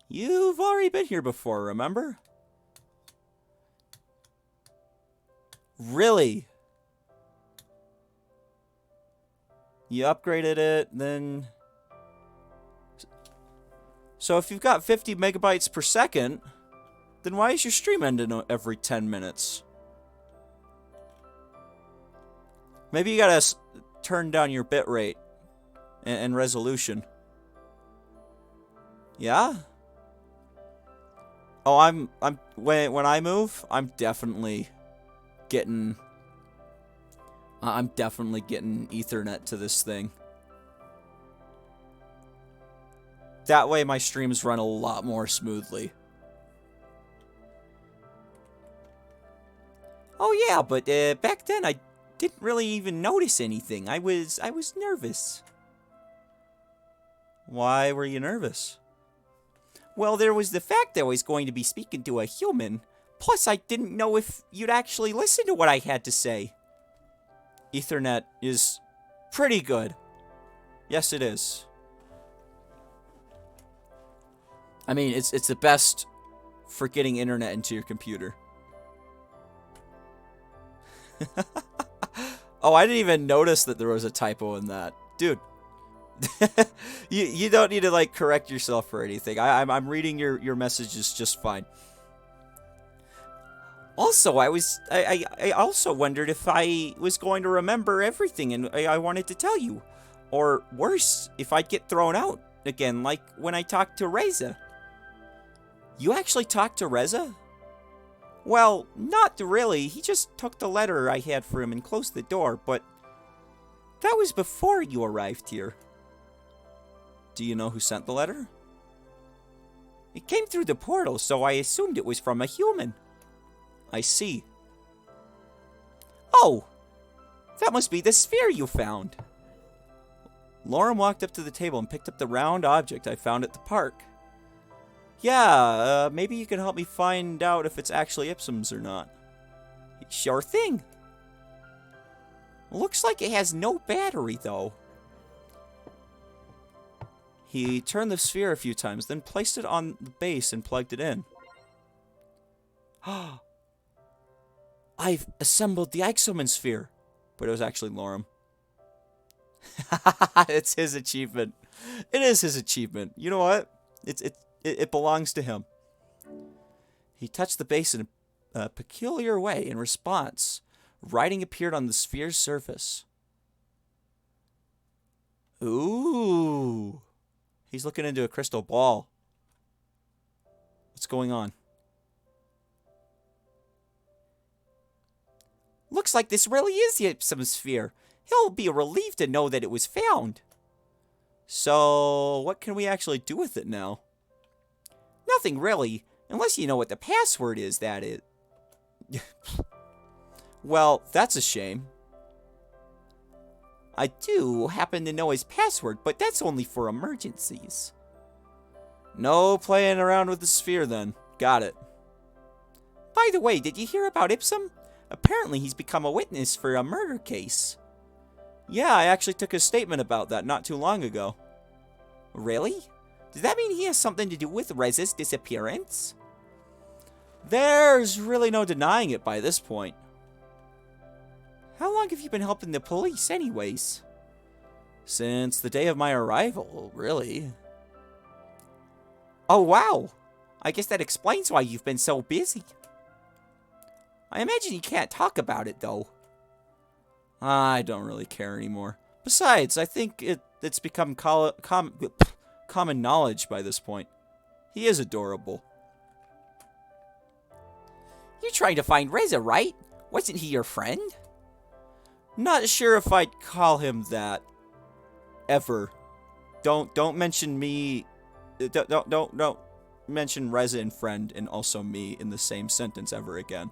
You've already been here before, remember? Really? You upgraded it, then... So if you've got 50 megabytes per second, then why is your stream ending every 10 minutes? Maybe you gotta turn down your bitrate and resolution. Yeah? Oh, when I move, I'm definitely getting Ethernet to this thing. That way my streams run a lot more smoothly. Oh yeah, but back then I didn't really even notice anything. I was nervous. Why were you nervous? Well, there was the fact that I was going to be speaking to a human. Plus, I didn't know if you'd actually listen to what I had to say. Ethernet is pretty good. Yes, it is. I mean, it's the best for getting internet into your computer. Oh, I didn't even notice that there was a typo in that. Dude. you don't need to like correct yourself or anything. I'm reading your messages just fine. Also, I also wondered if I was going to remember everything and I wanted to tell you. Or worse, if I'd get thrown out again, like when I talked to Reza. You actually talked to Reza? Well, not really. He just took the letter I had for him and closed the door, but that was before you arrived here. Do you know who sent the letter? It came through the portal, so I assumed it was from a human. I see. Oh! That must be the sphere you found. Lorem walked up to the table and picked up the round object I found at the park. Yeah, maybe you can help me find out if it's actually Ipsum's or not. Sure thing. Looks like it has no battery, though. He turned the sphere a few times, then placed it on the base and plugged it in. I've assembled the Ixoman sphere. But it was actually Lorem. It's his achievement. It is his achievement. You know what? It belongs to him. He touched the base in a peculiar way. In response, writing appeared on the sphere's surface. Ooh. He's looking into a crystal ball. What's going on? Looks like this really is the Ipsum sphere. He'll be relieved to know that it was found. So, what can we actually do with it now? Nothing really, unless you know what the password is, that is. Well, that's a shame. I do happen to know his password, but that's only for emergencies. No playing around with the sphere then. Got it. By the way, did you hear about Ipsum? Apparently he's become a witness for a murder case. Yeah, I actually took a statement about that not too long ago. Really? Does that mean he has something to do with Reza's disappearance? There's really no denying it by this point. How long have you been helping the police anyways? Since the day of my arrival, really. Oh wow! I guess that explains why you've been so busy. I imagine you can't talk about it though. I don't really care anymore. Besides, I think it's become common knowledge by this point. He is adorable. You're trying to find Reza, right? Wasn't he your friend? Not sure if I'd call him that. Ever. Don't mention me. Don't mention Reza and friend and also me in the same sentence ever again.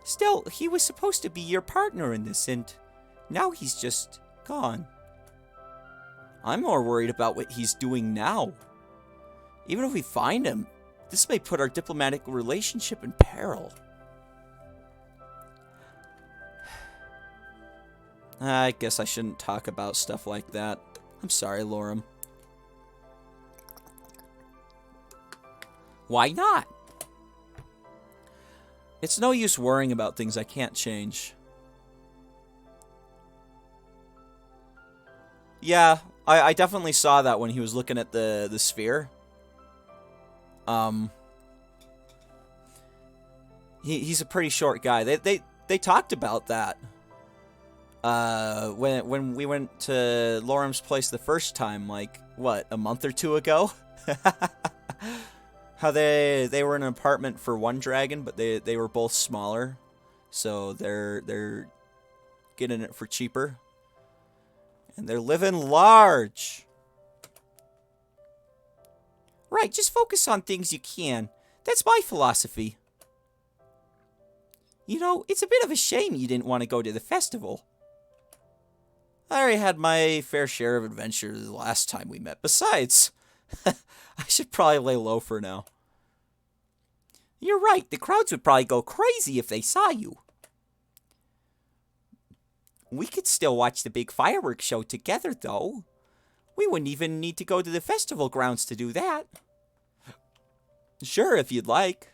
Still, he was supposed to be your partner in this, and now he's just gone. I'm more worried about what he's doing now. Even if we find him, this may put our diplomatic relationship in peril. I guess I shouldn't talk about stuff like that. I'm sorry, Lorem. Why not? It's no use worrying about things I can't change. Yeah, I definitely saw that when he was looking at the sphere. He's a pretty short guy. They talked about that. When we went to Lorem's place the first time, like, what, a month or two ago? how they were in an apartment for one dragon, but they were both smaller, so they're getting it for cheaper, and they're living large. Right, just focus on things you can. That's my philosophy. You know, it's a bit of a shame you didn't want to go to the festival. I already had my fair share of adventure the last time we met. Besides, I should probably lay low for now. You're right, the crowds would probably go crazy if they saw you. We could still watch the big fireworks show together, though. We wouldn't even need to go to the festival grounds to do that. Sure, if you'd like.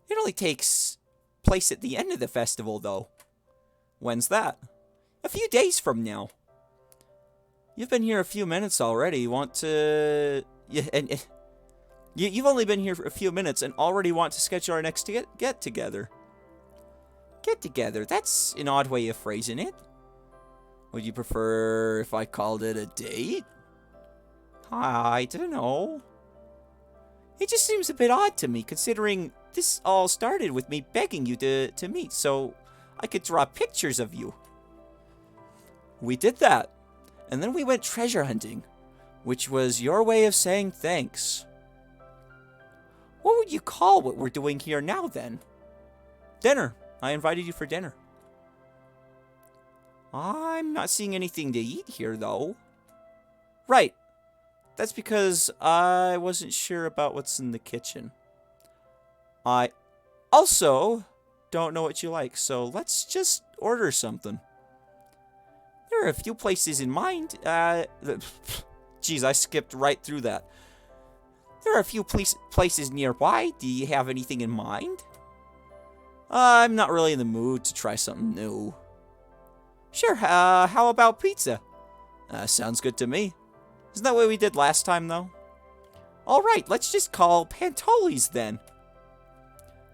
It only takes place at the end of the festival, though. When's that? A few days from now. You've been here a few minutes already. Want to... You've only been here for a few minutes and already want to schedule our next get-together. Get-together? That's an odd way of phrasing it. Would you prefer if I called it a date? I don't know. It just seems a bit odd to me, considering this all started with me begging you to meet so I could draw pictures of you. We did that, and then we went treasure hunting, which was your way of saying thanks. What would you call what we're doing here now, then? Dinner. I invited you for dinner. I'm not seeing anything to eat here, though. Right. That's because I wasn't sure about what's in the kitchen. I also don't know what you like, so let's just order something. There are a few places in mind. Geez, I skipped right through that. There are a few places nearby. Do you have anything in mind? I'm not really in the mood to try something new. Sure, how about pizza? Sounds good to me. Isn't that what we did last time, though? Alright, let's just call Pantoli's then.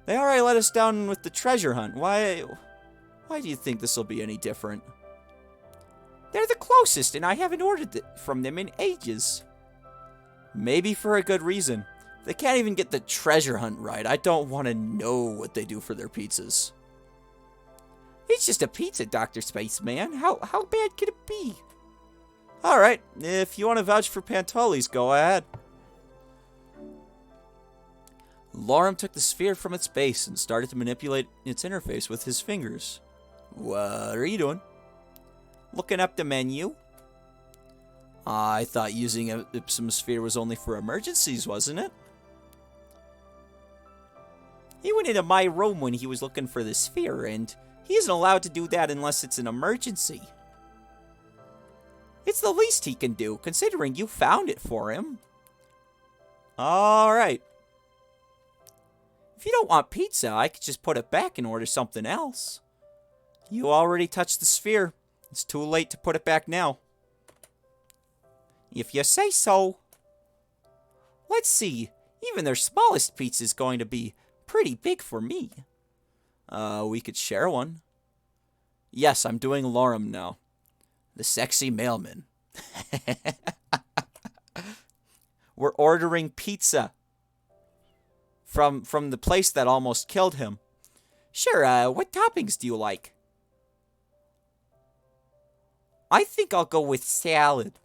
They already let us down with the treasure hunt. Why do you think this will be any different? They're the closest, and I haven't ordered it from them in ages. Maybe for a good reason. They can't even get the treasure hunt right. I don't want to know what they do for their pizzas. It's just a pizza, Dr. Spaceman. How bad could it be? Alright, if you want to vouch for Pantoli's, go ahead. Lorem took the sphere from its base and started to manipulate its interface with his fingers. What are you doing? Looking up the menu. I thought using an Ipsum sphere was only for emergencies, wasn't it? He went into my room when he was looking for the sphere, and he isn't allowed to do that unless it's an emergency. It's the least he can do, considering you found it for him. Alright. If you don't want pizza, I could just put it back and order something else. You already touched the sphere. It's too late to put it back now. If you say so. Let's see. Even their smallest pizza is going to be pretty big for me. We could share one. Yes, I'm doing Lorem now. The sexy mailman. We're ordering pizza. From the place that almost killed him. Sure, what toppings do you like? I think I'll go with salad.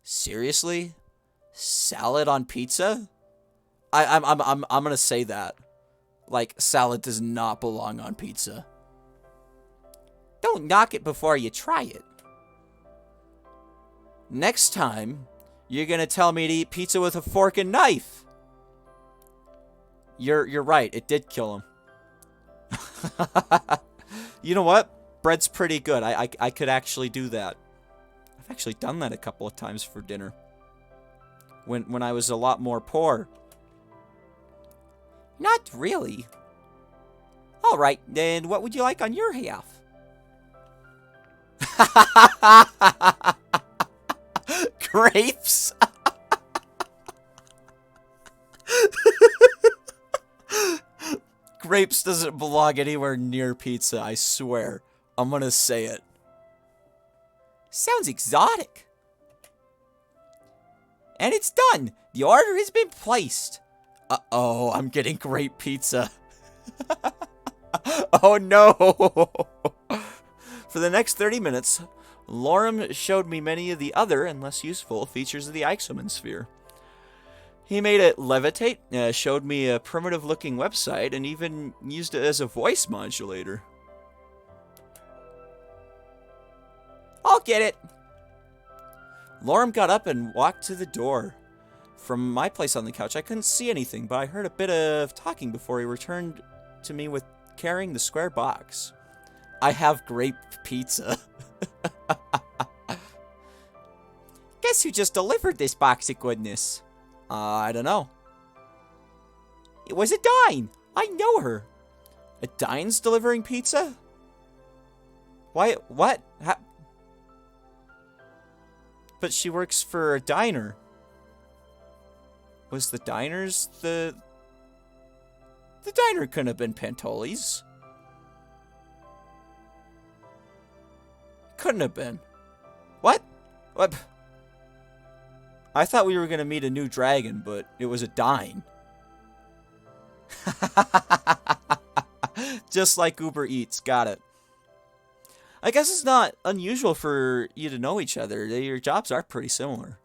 Seriously? Salad on pizza? I'm gonna say that. Like, salad does not belong on pizza. Don't knock it before you try it. Next time, you're gonna tell me to eat pizza with a fork and knife. You're right, it did kill him. You know what? Bread's pretty good. I could actually do that. I've actually done that a couple of times for dinner. When I was a lot more poor. Not really. Alright, then what would you like on your half? Grapes? Grapes doesn't belong anywhere near pizza, I swear. I'm gonna say it. Sounds exotic. And it's done! The order has been placed! Uh-oh, I'm getting great pizza. Oh no! For the next 30 minutes, Lorem showed me many of the other and less useful features of the Ixoman He made it levitate, showed me a primitive-looking website, and even used it as a voice modulator. I'll get it! Lorem got up and walked to the door. From my place on the couch, I couldn't see anything, but I heard a bit of talking before he returned to me with carrying the square box. I have grape pizza. Guess who just delivered this box of goodness? I don't know. It was Adine. I know her. Adine's delivering pizza? Why? What? But she works for a diner. Was the diner's the diner couldn't have been Pantoli's. Couldn't have been. What? What? I thought we were going to meet a new dragon, but it was a dine. Just like Uber Eats. Got it. I guess it's not unusual for you to know each other. Your jobs are pretty similar.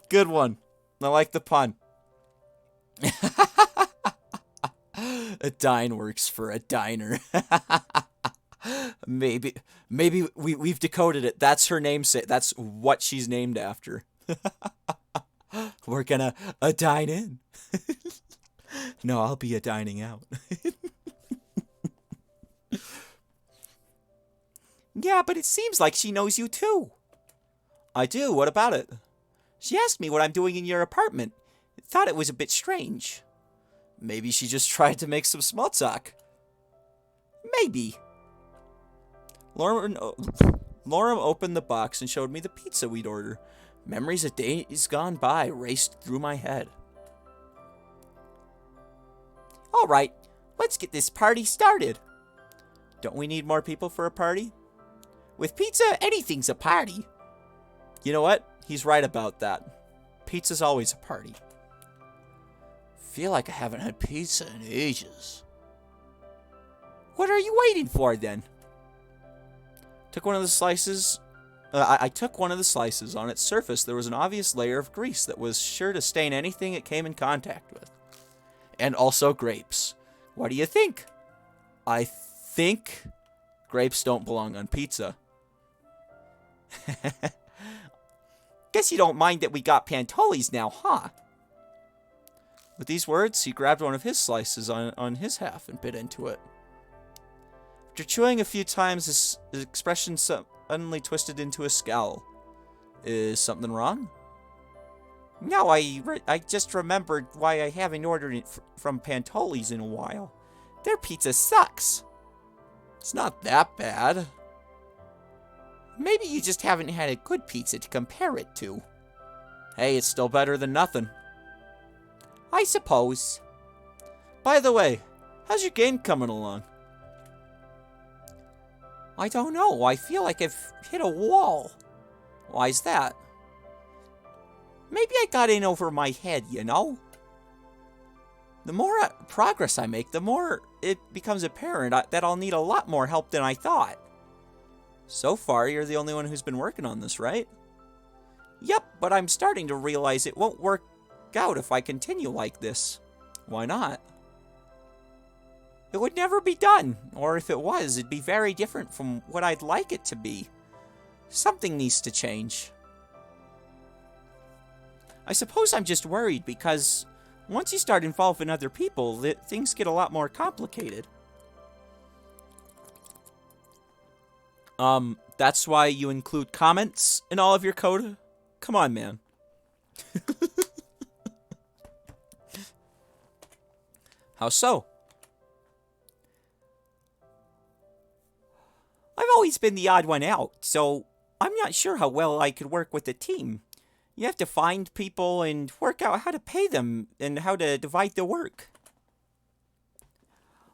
Good one. I like the pun. A dine works for a diner. Maybe we've decoded it. That's her namesake. That's what she's named after. We're gonna dine in. No, I'll be a dining out. Yeah, but it seems like she knows you too. I do. What about it? She asked me what I'm doing in your apartment. Thought it was a bit strange. Maybe she just tried to make some small talk. Maybe. Lorem opened the box and showed me the pizza we'd order. Memories of days gone by raced through my head. All right, let's get this party started. Don't we need more people for a party? With pizza, anything's a party. You know what? He's right about that. Pizza's always a party. Feel like I haven't had pizza in ages. What are you waiting for, then? Took one of the slices. I took one of the slices. On its surface, there was an obvious layer of grease that was sure to stain anything it came in contact with. And also grapes. What do you think? I think grapes don't belong on pizza. Guess you don't mind that we got Pantoli's now, huh? With these words, he grabbed one of his slices on his half and bit into it. After chewing a few times, his expression suddenly twisted into a scowl. Is something wrong? No, I just remembered why I haven't ordered it from Pantoli's in a while. Their pizza sucks. It's not that bad. Maybe you just haven't had a good pizza to compare it to. Hey, it's still better than nothing. I suppose. By the way, how's your game coming along? I don't know. I feel like I've hit a wall. Why's that? Maybe I got in over my head, you know? The more progress I make, the more it becomes apparent that I'll need a lot more help than I thought. So far, you're the only one who's been working on this, right? Yep, but I'm starting to realize it won't work out if I continue like this. Why not? It would never be done, or if it was, it'd be very different from what I'd like it to be. Something needs to change. I suppose I'm just worried because once you start involving other people, things get a lot more complicated. That's why you include comments in all of your code? Come on, man. How so? I've always been the odd one out, so I'm not sure how well I could work with a team. You have to find people and work out how to pay them and how to divide the work.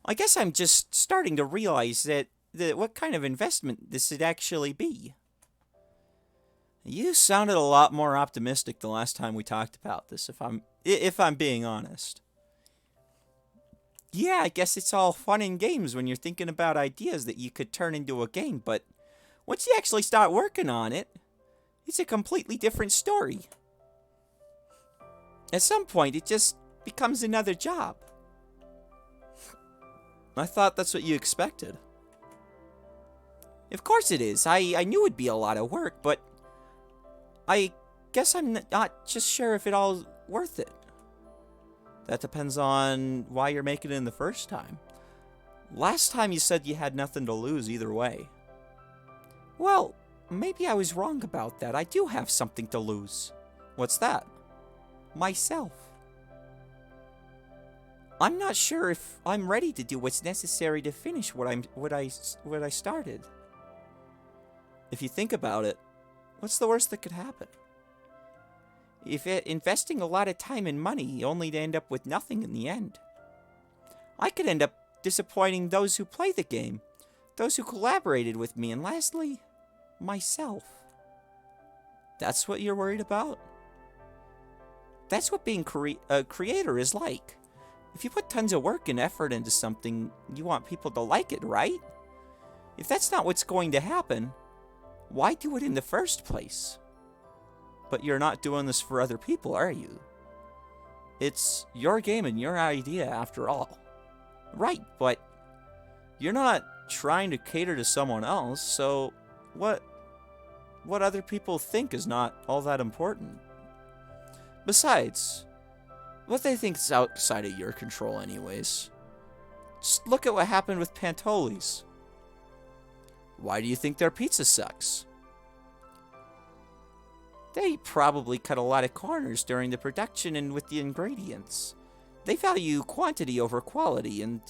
I guess I'm just starting to realize that what kind of investment this would actually be. You sounded a lot more optimistic the last time we talked about this, if I'm being honest. Yeah, I guess it's all fun and games when you're thinking about ideas that you could turn into a game, but once you actually start working on it, it's a completely different story. At some point, it just becomes another job. I thought that's what you expected. Of course it is. I knew it'd be a lot of work, but I guess I'm not just sure if it all's worth it. That depends on why you're making it in the first time. Last time you said you had nothing to lose either way. Well, maybe I was wrong about that. I do have something to lose. What's that? Myself. I'm not sure if I'm ready to do what's necessary to finish what I started. If you think about it, what's the worst that could happen? If investing a lot of time and money only to end up with nothing in the end. I could end up disappointing those who play the game, those who collaborated with me, and lastly, myself. That's what you're worried about? That's what being a creator is like. If you put tons of work and effort into something, you want people to like it, right? If that's not what's going to happen, why do it in the first place? But you're not doing this for other people, are you? It's your game and your idea after all. Right, but you're not trying to cater to someone else, so what other people think is not all that important. Besides, what they think is outside of your control anyways. Just look at what happened with Pantoli's. Why do you think their pizza sucks? They probably cut a lot of corners during the production and with the ingredients. They value quantity over quality and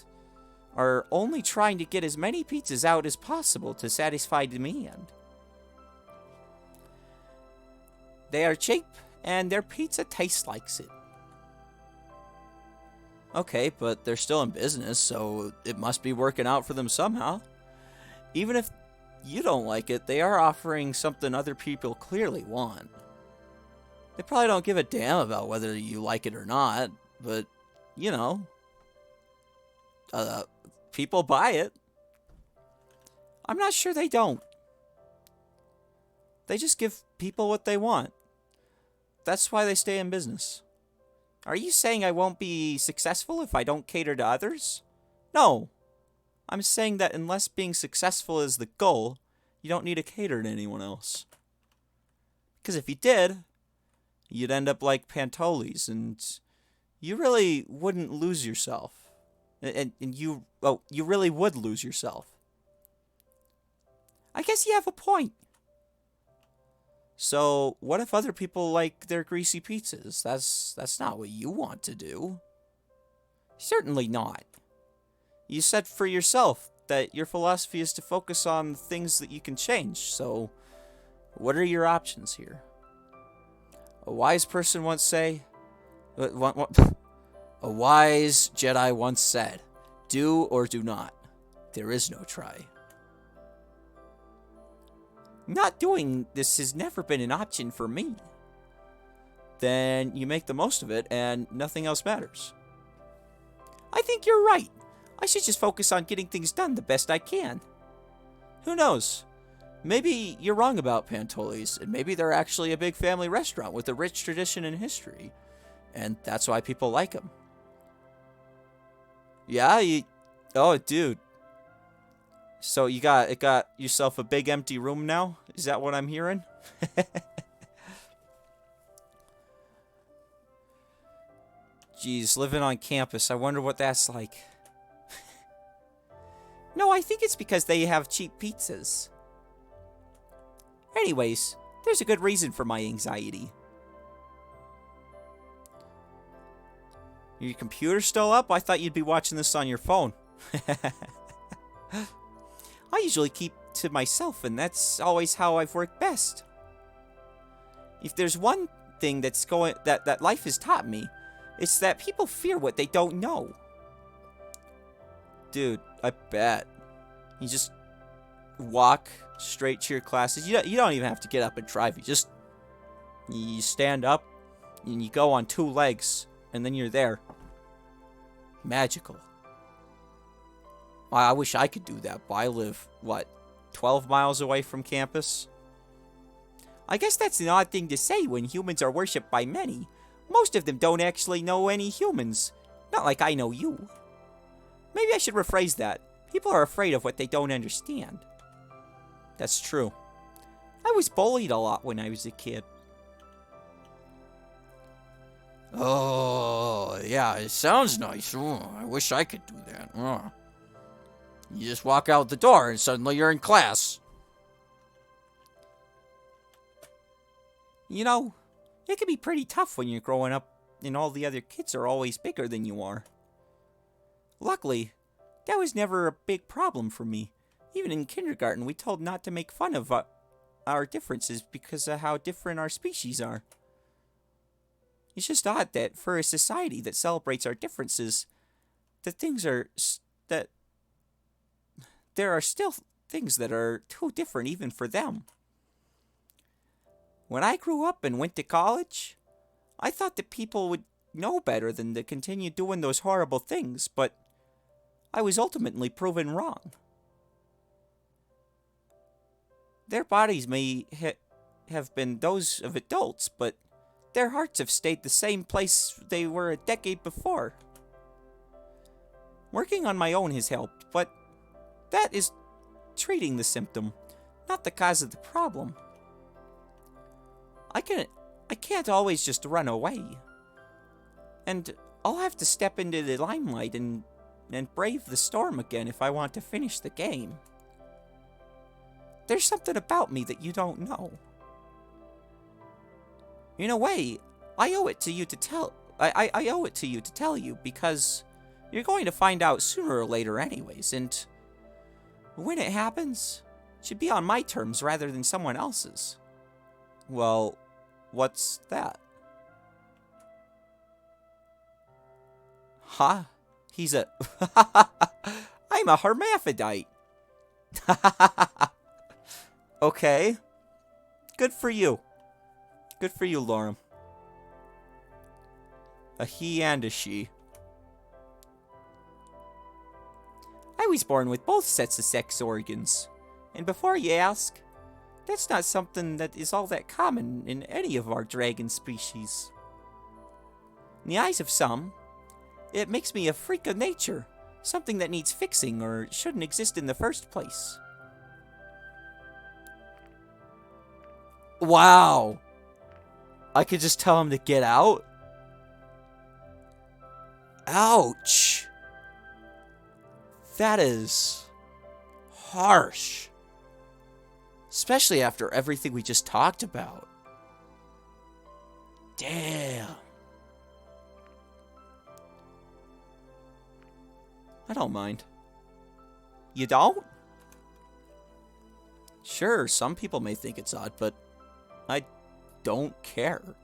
are only trying to get as many pizzas out as possible to satisfy demand. They are cheap, and their pizza tastes like it. Okay, but they're still in business, so it must be working out for them somehow. Even if you don't like it, they are offering something other people clearly want. They probably don't give a damn about whether you like it or not, but, you know, people buy it. I'm not sure they don't. They just give people what they want. That's why they stay in business. Are you saying I won't be successful if I don't cater to others? No. I'm saying that unless being successful is the goal, you don't need to cater to anyone else. Because if you did, you'd end up like Pantoli's, and you really wouldn't lose yourself. And you really would lose yourself. I guess you have a point. So, what if other people like their greasy pizzas? That's not what you want to do. Certainly not. You said for yourself that your philosophy is to focus on things that you can change, so what are your options here? A wise person once said, a wise Jedi once said, do or do not. There is no try. Not doing this has never been an option for me. Then you make the most of it and nothing else matters. I think you're right. I should just focus on getting things done the best I can. Who knows? Maybe you're wrong about Pantoli's, and maybe they're actually a big family restaurant with a rich tradition and history, and that's why people like them. Yeah, oh, dude. So you got yourself a big empty room now? Is that what I'm hearing? Jeez, living on campus. I wonder what that's like. No, I think it's because they have cheap pizzas. Anyways, there's a good reason for my anxiety. Your computer still up? I thought you'd be watching this on your phone. I usually keep to myself, and that's always how I've worked best. If there's one thing that life has taught me, it's that people fear what they don't know. Dude, I bet. You just walk straight to your classes. You don't even have to get up and drive. You stand up and you go on 2 legs and then you're there. Magical. I wish I could do that, but I live, 12 miles away from campus? I guess that's an odd thing to say when humans are worshipped by many. Most of them don't actually know any humans. Not like I know you. Maybe I should rephrase that. People are afraid of what they don't understand. That's true. I was bullied a lot when I was a kid. Oh, yeah, it sounds nice. Oh, I wish I could do that. Oh. You just walk out the door and suddenly you're in class. You know, it can be pretty tough when you're growing up and all the other kids are always bigger than you are. Luckily, that was never a big problem for me. Even in kindergarten, we told not to make fun of our differences because of how different our species are. It's just odd that for a society that celebrates our differences, that there are still things that are too different even for them. When I grew up and went to college, I thought that people would know better than to continue doing those horrible things, but I was ultimately proven wrong. Their bodies may have been those of adults, but their hearts have stayed the same place they were a decade before. Working on my own has helped, but that is treating the symptom, not the cause of the problem. I can't always just run away. And I'll have to step into the limelight and brave the storm again if I want to finish the game. There's something about me that you don't know. In a way, I owe it to you to tell. I owe it to you to tell you because you're going to find out sooner or later anyways, and when it happens, it should be on my terms rather than someone else's. Well, what's that? Huh? He's a... I'm a hermaphrodite. Okay. Good for you. Good for you, Lorem. A he and a she. I was born with both sets of sex organs. And before you ask, that's not something that is all that common in any of our dragon species. In the eyes of some, it makes me a freak of nature, something that needs fixing or shouldn't exist in the first place. Wow! I could just tell him to get out? Ouch! That is harsh. Especially after everything we just talked about. Damn. I don't mind. You don't? Sure, some people may think it's odd, but I don't care.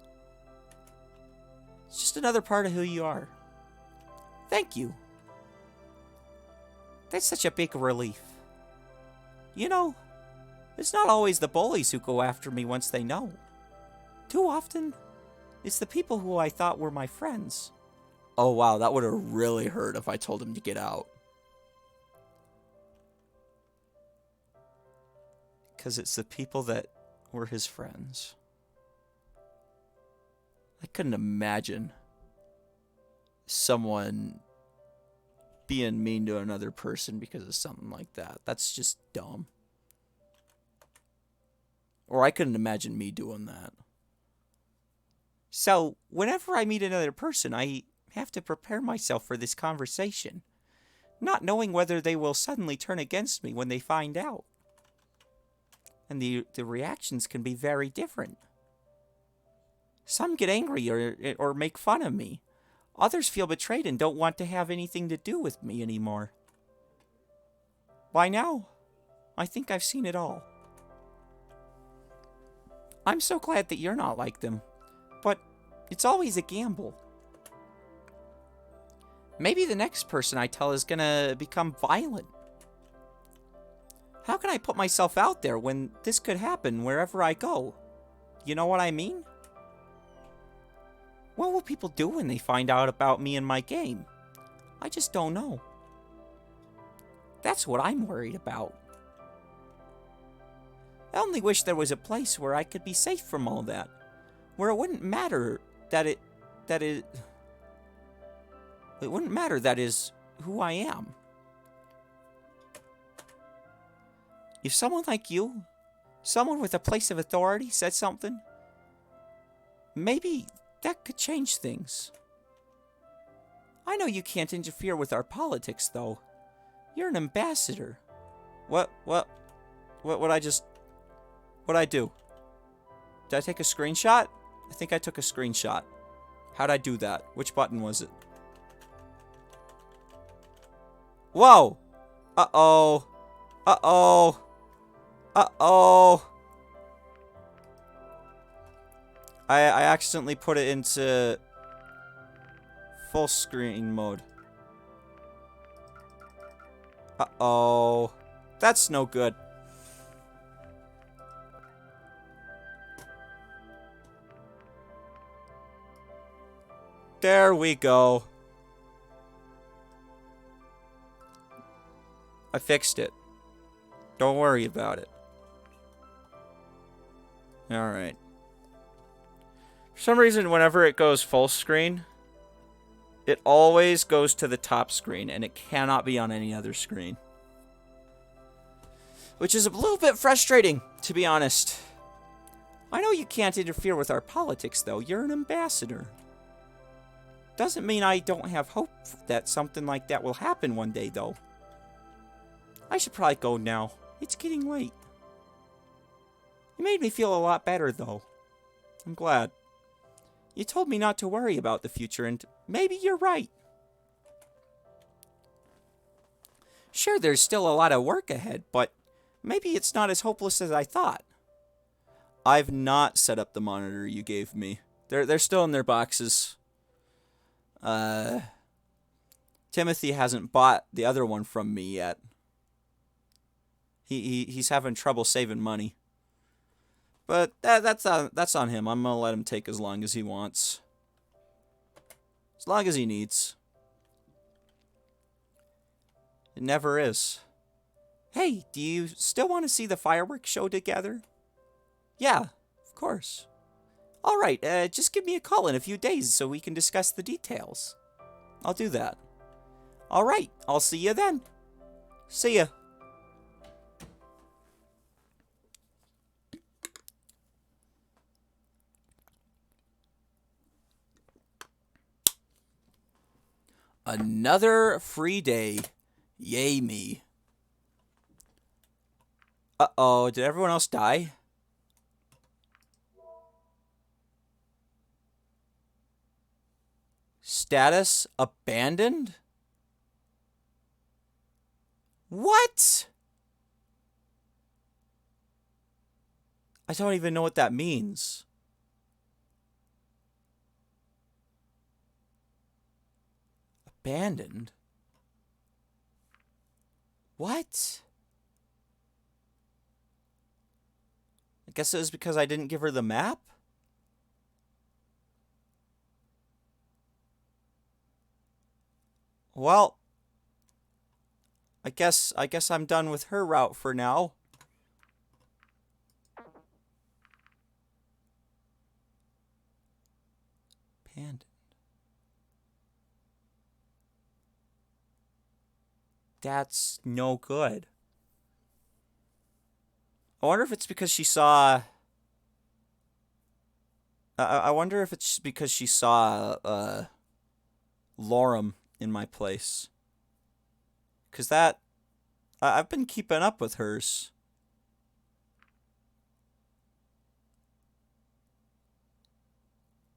It's just another part of who you are. Thank you. That's such a big relief. You know, it's not always the bullies who go after me once they know. Too often, it's the people who I thought were my friends. Oh wow, that would have really hurt if I told him to get out. Because it's the people that were his friends. I couldn't imagine someone being mean to another person because of something like that. That's just dumb. Or I couldn't imagine me doing that. So, whenever I meet another person, I have to prepare myself for this conversation, not knowing whether they will suddenly turn against me when they find out. And the reactions can be very different. Some get angry or make fun of me. Others feel betrayed and don't want to have anything to do with me anymore. By now, I think I've seen it all. I'm so glad that you're not like them, but it's always a gamble. Maybe the next person I tell is gonna become violent. How can I put myself out there when this could happen wherever I go? You know what I mean? What will people do when they find out about me and my game? I just don't know. That's what I'm worried about. I only wish there was a place where I could be safe from all that. Where it wouldn't matter it wouldn't matter that is who I am. If someone like you, someone with a place of authority, said something, maybe that could change things. I know you can't interfere with our politics, though. You're an ambassador. What'd I do? Did I take a screenshot? I think I took a screenshot. How'd I do that? Which button was it? Whoa! Uh-oh. Uh-oh. Uh-oh. I accidentally put it into full screen mode. Uh-oh. That's no good. There we go. I fixed it. Don't worry about it. Alright. For some reason, whenever it goes full screen, it always goes to the top screen, and it cannot be on any other screen. Which is a little bit frustrating, to be honest. I know you can't interfere with our politics, though. You're an ambassador. Doesn't mean I don't have hope that something like that will happen one day, though. I should probably go now. It's getting late. You made me feel a lot better, though. I'm glad. You told me not to worry about the future, and maybe you're right. Sure, there's still a lot of work ahead, but maybe it's not as hopeless as I thought. I've not set up the monitor you gave me. They're still in their boxes. Timothy hasn't bought the other one from me yet. He's having trouble saving money. But that's on him. I'm gonna let him take as long as he wants. As long as he needs. It never is. Hey, do you still want to see the fireworks show together? Yeah, of course. Alright, just give me a call in a few days so we can discuss the details. I'll do that. Alright, I'll see you then. See ya. Another free day. Yay me. Uh-oh, did everyone else die? Status abandoned? What? I don't even know what that means. Abandoned? What? I guess it was because I didn't give her the map? Well, I guess I'm done with her route for now. Abandoned. That's no good. I wonder if it's because she saw... I wonder if it's because she saw, Lorem in my place. Because that... I've been keeping up with hers.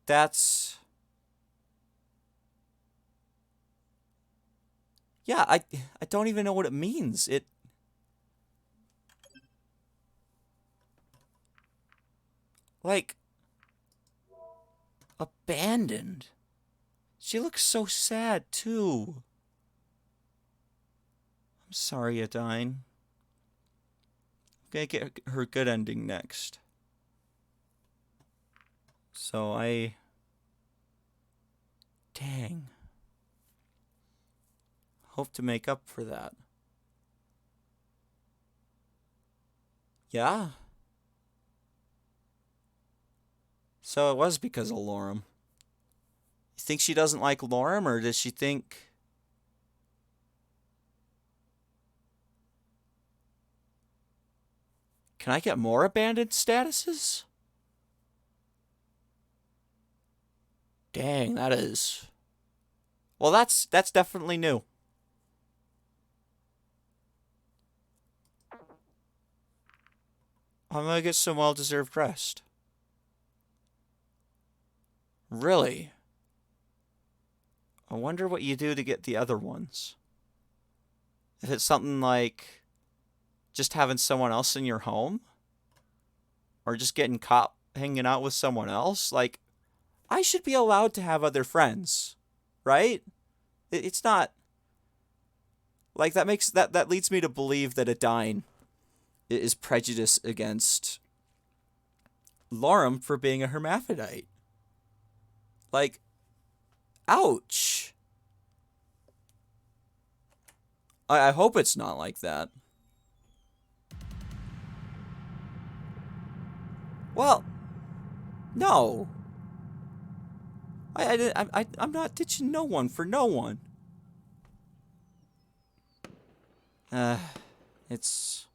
That's... Yeah, I don't even know what it means. It... Like... Abandoned. She looks so sad, too. I'm sorry, Adine. gonna get her good ending next. So dang. Hope to make up for that. Yeah. So it was because of Lorem. You think she doesn't like Lorem, or does she think... Can I get more abandoned statuses? Dang, that is... Well, that's definitely new. I'm gonna get some well-deserved rest. Really? I wonder what you do to get the other ones. If it's something like just having someone else in your home? Or just getting caught hanging out with someone else? Like, I should be allowed to have other friends, right? It's not... Like, that leads me to believe that Adine is prejudiced against Lorem for being a hermaphrodite. Like, ouch. I hope it's not like that. Well, no. I'm not ditching no one for no one. It's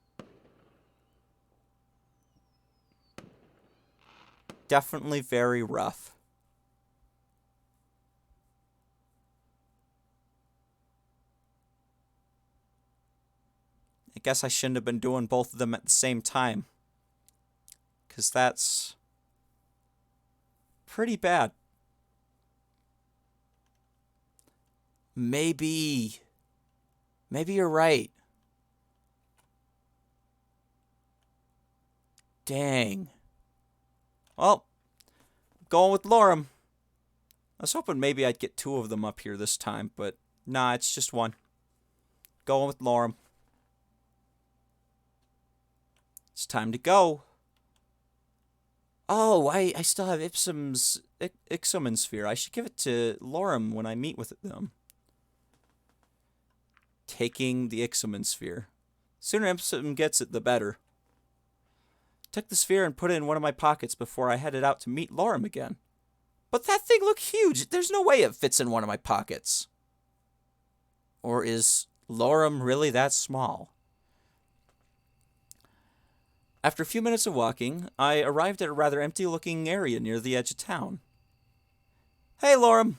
definitely very rough. I guess I shouldn't have been doing both of them at the same time. 'Cause that's pretty bad. Maybe you're right. Dang. Well, going with Lorem. I was hoping maybe I'd get two of them up here this time, but nah, it's just one. Going with Lorem. It's time to go. Oh, I still have Ipsum's Ixomen sphere. I should give it to Lorem when I meet with them. Taking the Ixomen sphere. Sooner Ipsum gets it, the better. Took the sphere and put it in one of my pockets before I headed out to meet Lorem again. But that thing looked huge. There's no way it fits in one of my pockets. Or is Lorem really that small? After a few minutes of walking, I arrived at a rather empty-looking area near the edge of town. Hey, Lorem.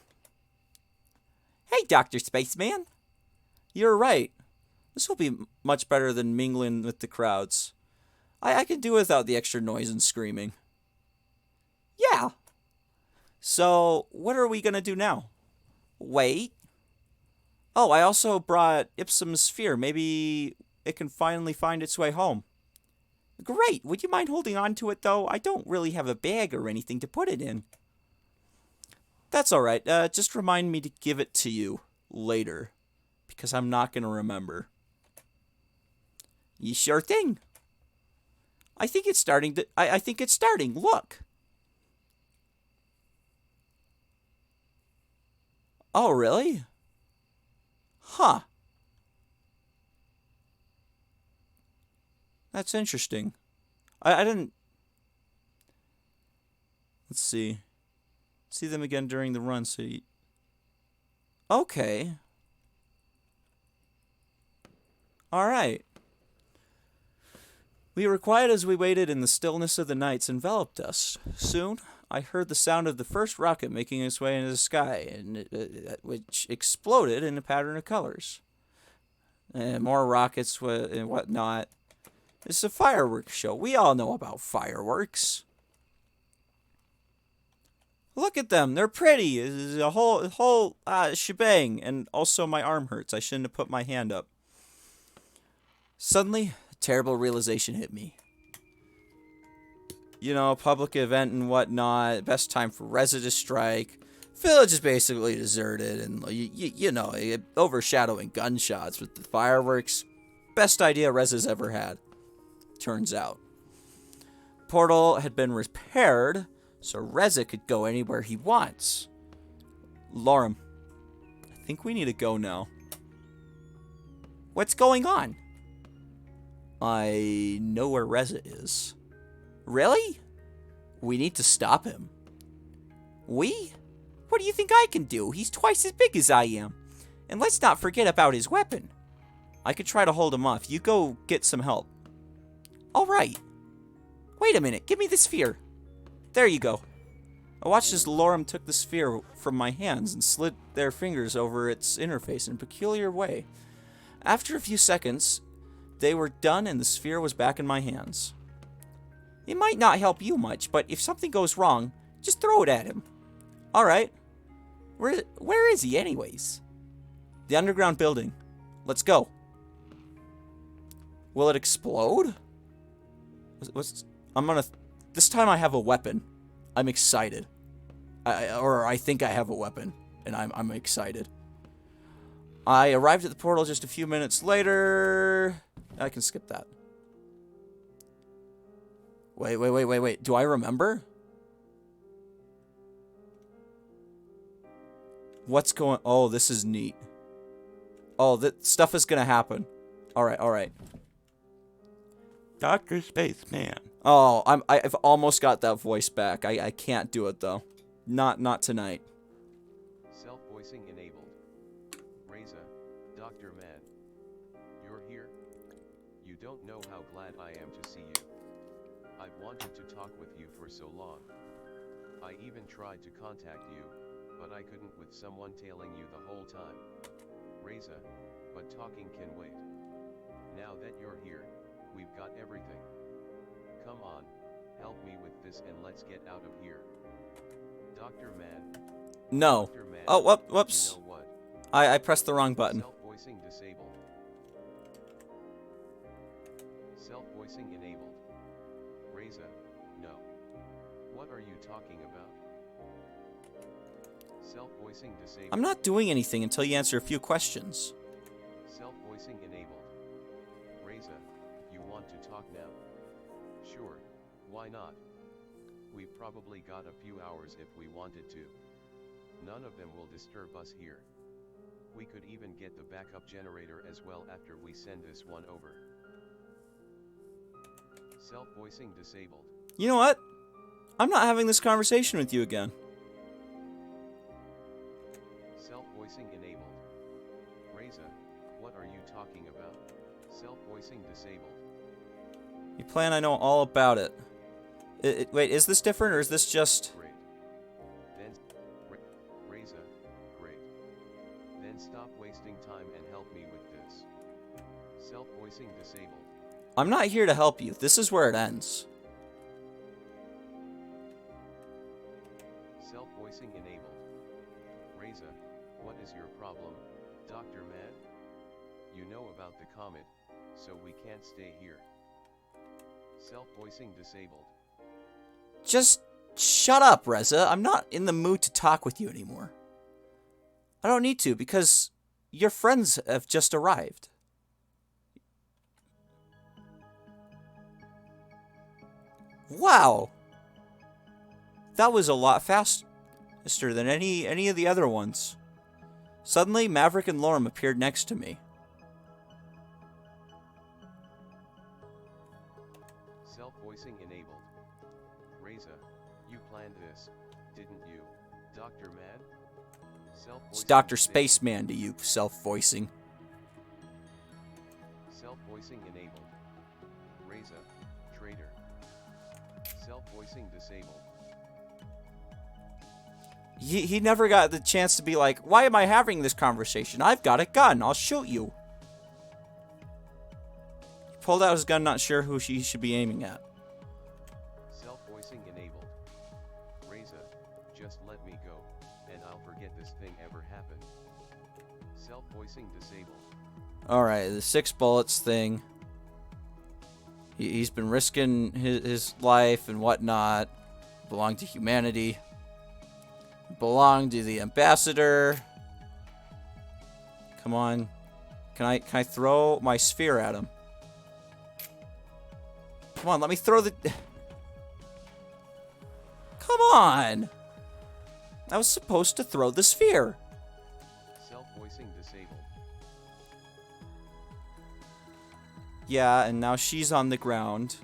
Hey, Dr. Spaceman. You're right. This will be much better than mingling with the crowds. I can do without the extra noise and screaming. Yeah. So, what are we gonna do now? Wait. Oh, I also brought Ipsum's sphere. Maybe it can finally find its way home. Great. Would you mind holding on to it, though? I don't really have a bag or anything to put it in. That's all right. Just remind me to give it to you later, because I'm not going to remember. You sure thing. I think it's starting to... I think it's starting. Look. Oh, really? Huh. That's interesting. I didn't... Let's see. See them again during the run, so you... Okay. Alright. We were quiet as we waited, and the stillness of the nights enveloped us. Soon, I heard the sound of the first rocket making its way into the sky, and which exploded in a pattern of colors. And more rockets and whatnot. It's a fireworks show. We all know about fireworks. Look at them. They're pretty. It's a whole shebang. And also my arm hurts. I shouldn't have put my hand up. Suddenly, a terrible realization hit me. You know, public event and whatnot. Best time for Reza to strike. Village is basically deserted. And, you know, overshadowing gunshots with the fireworks. Best idea Reza's ever had. turns out. Portal had been repaired, so Reza could go anywhere he wants. Lorem, I think we need to go now. What's going on? I know where Reza is. Really? We need to stop him. We? What do you think I can do? He's twice as big as I am. And let's not forget about his weapon. I could try to hold him off. You go get some help. Alright. Wait a minute. Give me the sphere. There you go. I watched as Lorem took the sphere from my hands and slid their fingers over its interface in a peculiar way. After a few seconds, they were done and the sphere was back in my hands. It might not help you much, but if something goes wrong, just throw it at him. Alright. Where is he anyways? The underground building. Let's go. Will it explode? This time I have a weapon. I'm excited. I think I have a weapon, and I'm excited. I arrived at the portal just a few minutes later. I can skip that. Wait. Do I remember? What's going... Oh, this is neat. Oh, that stuff is gonna happen. Alright. Dr. Spaceman. Oh, I've almost got that voice back. I can't do it, though. Not tonight. Self-voicing enabled. Reza, Dr. Man. You're here? You don't know how glad I am to see you. I've wanted to talk with you for so long. I even tried to contact you, but I couldn't with someone tailing you the whole time. Reza, but talking can wait. Now that you're here, we've got everything. Come on, help me with this and let's get out of here. Dr. Man. No. Dr. Man, Oh, whoops. You know what? I pressed the wrong button. Self-voicing disabled. Self-voicing enabled. Reza, no. What are you talking about? Self-voicing disabled. I'm not doing anything until you answer a few questions. Self-voicing enabled. Reza, you want to talk now? Sure, why not? We've probably got a few hours if we wanted to. None of them will disturb us here. We could even get the backup generator as well after we send this one over. Self-voicing disabled. You know what? I'm not having this conversation with you again. Self-voicing enabled. Reza, what are you talking about? Self-voicing disabled. You plan I know all about it. Wait, is this different or is this just... Great. Then, Reza, great. Then stop wasting time and help me with this. Self-voicing disabled. I'm not here to help you. This is where it ends. Self-voicing enabled. Reza, what is your problem, Dr. Man? You know about the comet, so we can't stay here. Self-voicing disabled. Just shut up, Reza. I'm not in the mood to talk with you anymore. I don't need to because your friends have just arrived. Wow. That was a lot faster than any of the other ones. Suddenly, Maverick and Lorem appeared next to me. Self-voicing enabled. Reza, you planned this, didn't you, Dr. Man? It's Dr. Spaceman to you, self-voicing. Self-voicing enabled. Reza, traitor. Self-voicing disabled. He never got the chance to be like, why am I having this conversation? I've got a gun. I'll shoot you. He pulled out his gun, not sure who he should be aiming at. Self-voicing enabled. Reza, just let me go, and I'll forget this thing ever happened. Self-voicing disabled. Alright, the 6 bullets thing. He's been risking his life and whatnot. Belonged to humanity. Belonged to the ambassador. Come on. Can I throw my sphere at him? Come on, let me throw the... Come on! I was supposed to throw the sphere. Self-voicing disabled. Yeah, and now she's on the ground.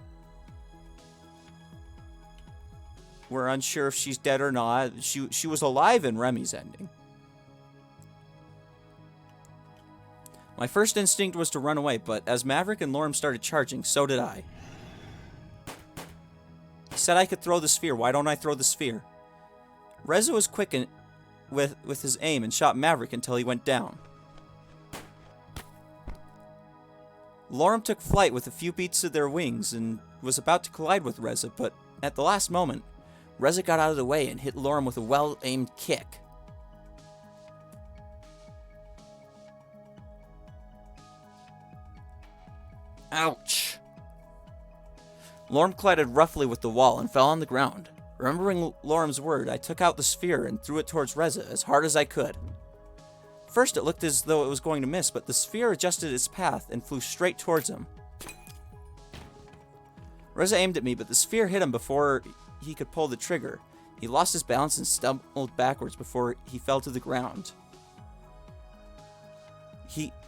We're unsure if she's dead or not. She was alive in Remy's ending. My first instinct was to run away, but as Maverick and Lorem started charging, so did I. He said I could throw the sphere. Why don't I throw the sphere? Reza was quick with his aim and shot Maverick until he went down. Lorem took flight with a few beats of their wings and was about to collide with Reza, but at the last moment, Reza got out of the way and hit Lorem with a well-aimed kick. Ouch! Lorem collided roughly with the wall and fell on the ground. Remembering Lorem's word, I took out the sphere and threw it towards Reza as hard as I could. First, it looked as though it was going to miss, but the sphere adjusted its path and flew straight towards him. Reza aimed at me, but the sphere hit him before he could pull the trigger. He lost his balance and stumbled backwards before he fell to the ground.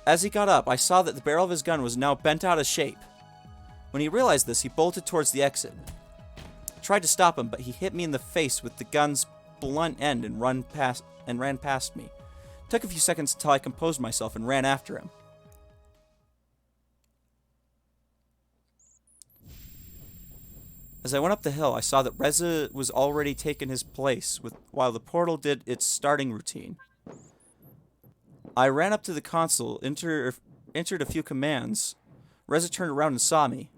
As he got up, I saw that the barrel of his gun was now bent out of shape. When he realized this, he bolted towards the exit. I tried to stop him, but he hit me in the face with the gun's blunt end and ran past me. It took a few seconds until I composed myself and ran after him. As I went up the hill, I saw that Reza was already taken his place while the portal did its starting routine. I ran up to the console, entered a few commands. Reza turned around and saw me.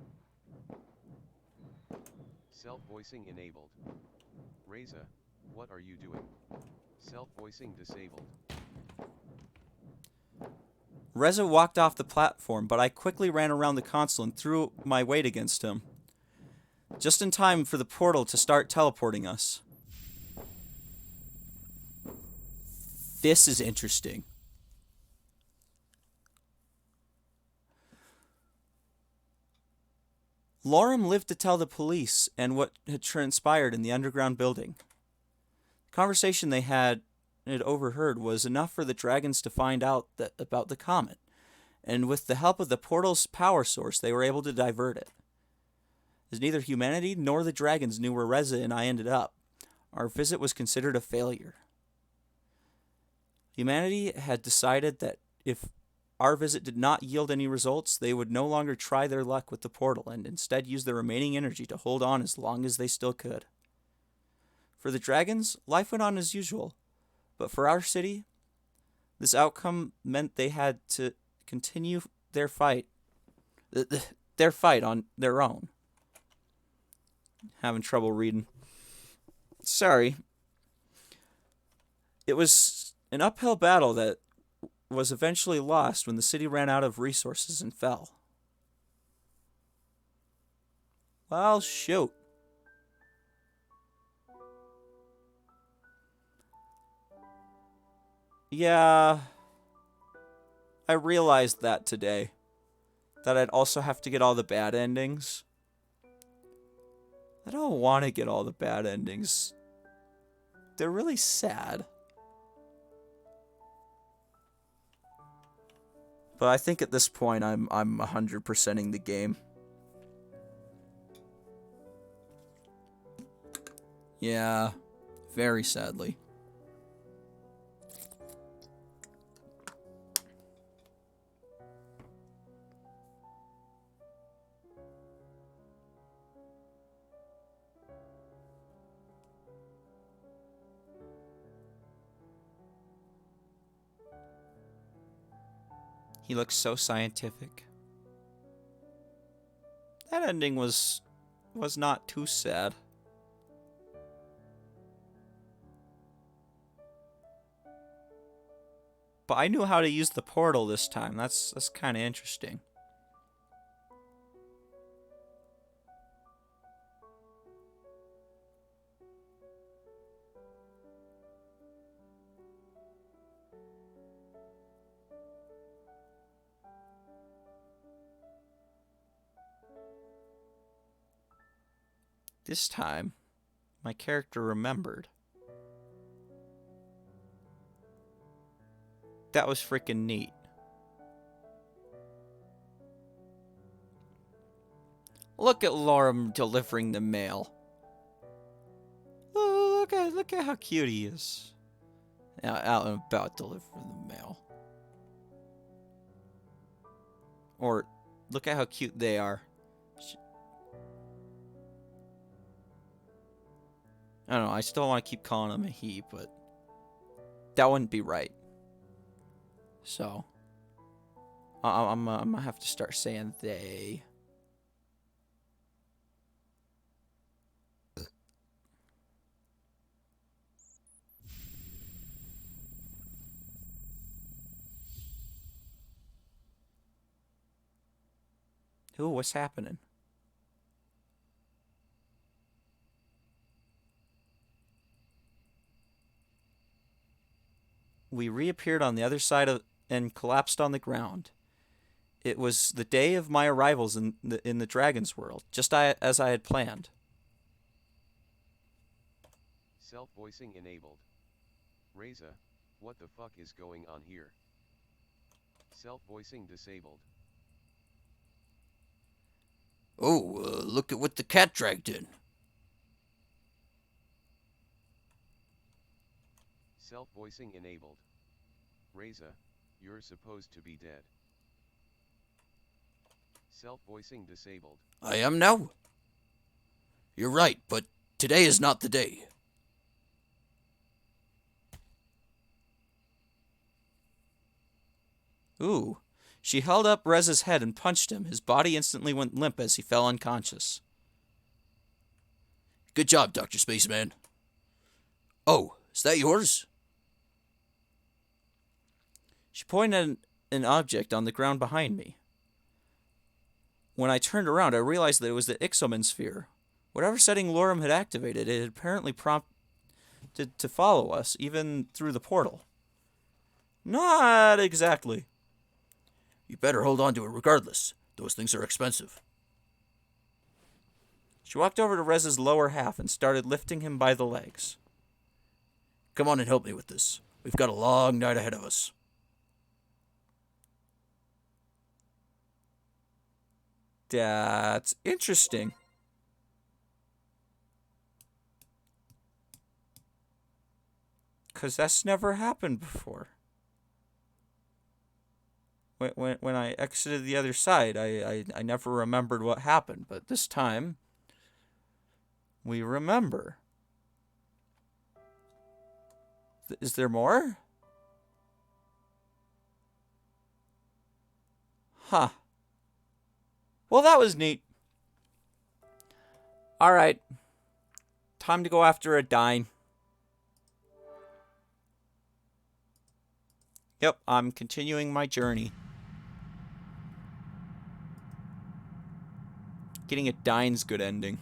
Self-voicing enabled. Reza, what are you doing? Self-voicing disabled. Reza walked off the platform, but I quickly ran around the console and threw my weight against him. Just in time for the portal to start teleporting us. This is interesting. Lorem lived to tell the police and what had transpired in the underground building. The conversation they had overheard was enough for the dragons to find out about the comet, and with the help of the portal's power source, they were able to divert it. As neither humanity nor the dragons knew where Reza and I ended up, our visit was considered a failure. Humanity had decided that if our visit did not yield any results, they would no longer try their luck with the portal and instead use their remaining energy to hold on as long as they still could. For the dragons, life went on as usual, but for our city, this outcome meant they had to continue their fight on their own. Having trouble reading. Sorry. It was an uphill battle that was eventually lost when the city ran out of resources and fell. Well, shoot. Yeah, I realized that today. That I'd also have to get all the bad endings. I don't want to get all the bad endings. They're really sad. But I think at this point I'm 100%ing the game. Yeah, very sadly. He looks so scientific. That ending was not too sad. But I knew how to use the portal this time. That's kind of interesting. this time, my character remembered. That was freaking neat. Look at Lorem delivering the mail. Oh, look at how cute he is. Out and about delivering the mail. Or, look at how cute they are. I don't know, I still want to keep calling him a he, but that wouldn't be right. So, I'm gonna have to start saying they. Ooh, what's happening? We reappeared on the other side of and collapsed on the ground. It was the day of my arrivals in the dragon's world, just as I had planned. Self-voicing enabled. Reza, what the fuck is going on here? Self-voicing disabled. Oh, look at what the cat dragged in. Self-voicing enabled. Reza, you're supposed to be dead. Self-voicing disabled. I am now? You're right, but today is not the day. Ooh. She held up Reza's head and punched him. His body instantly went limp as he fell unconscious. Good job, Dr. Spaceman. Oh, is that yours? She pointed at an object on the ground behind me. When I turned around, I realized that it was the Ixomen sphere. Whatever setting Lorem had activated, it had apparently prompted to follow us, even through the portal. Not exactly. You better hold on to it regardless. Those things are expensive. She walked over to Reza's lower half and started lifting him by the legs. Come on and help me with this. We've got a long night ahead of us. That's interesting. Because that's never happened before. When I exited the other side, I never remembered what happened. But this time, we remember. Is there more? Huh. Well, that was neat. Alright. Time to go after a dine. Yep, I'm continuing my journey. Getting a dine's good ending.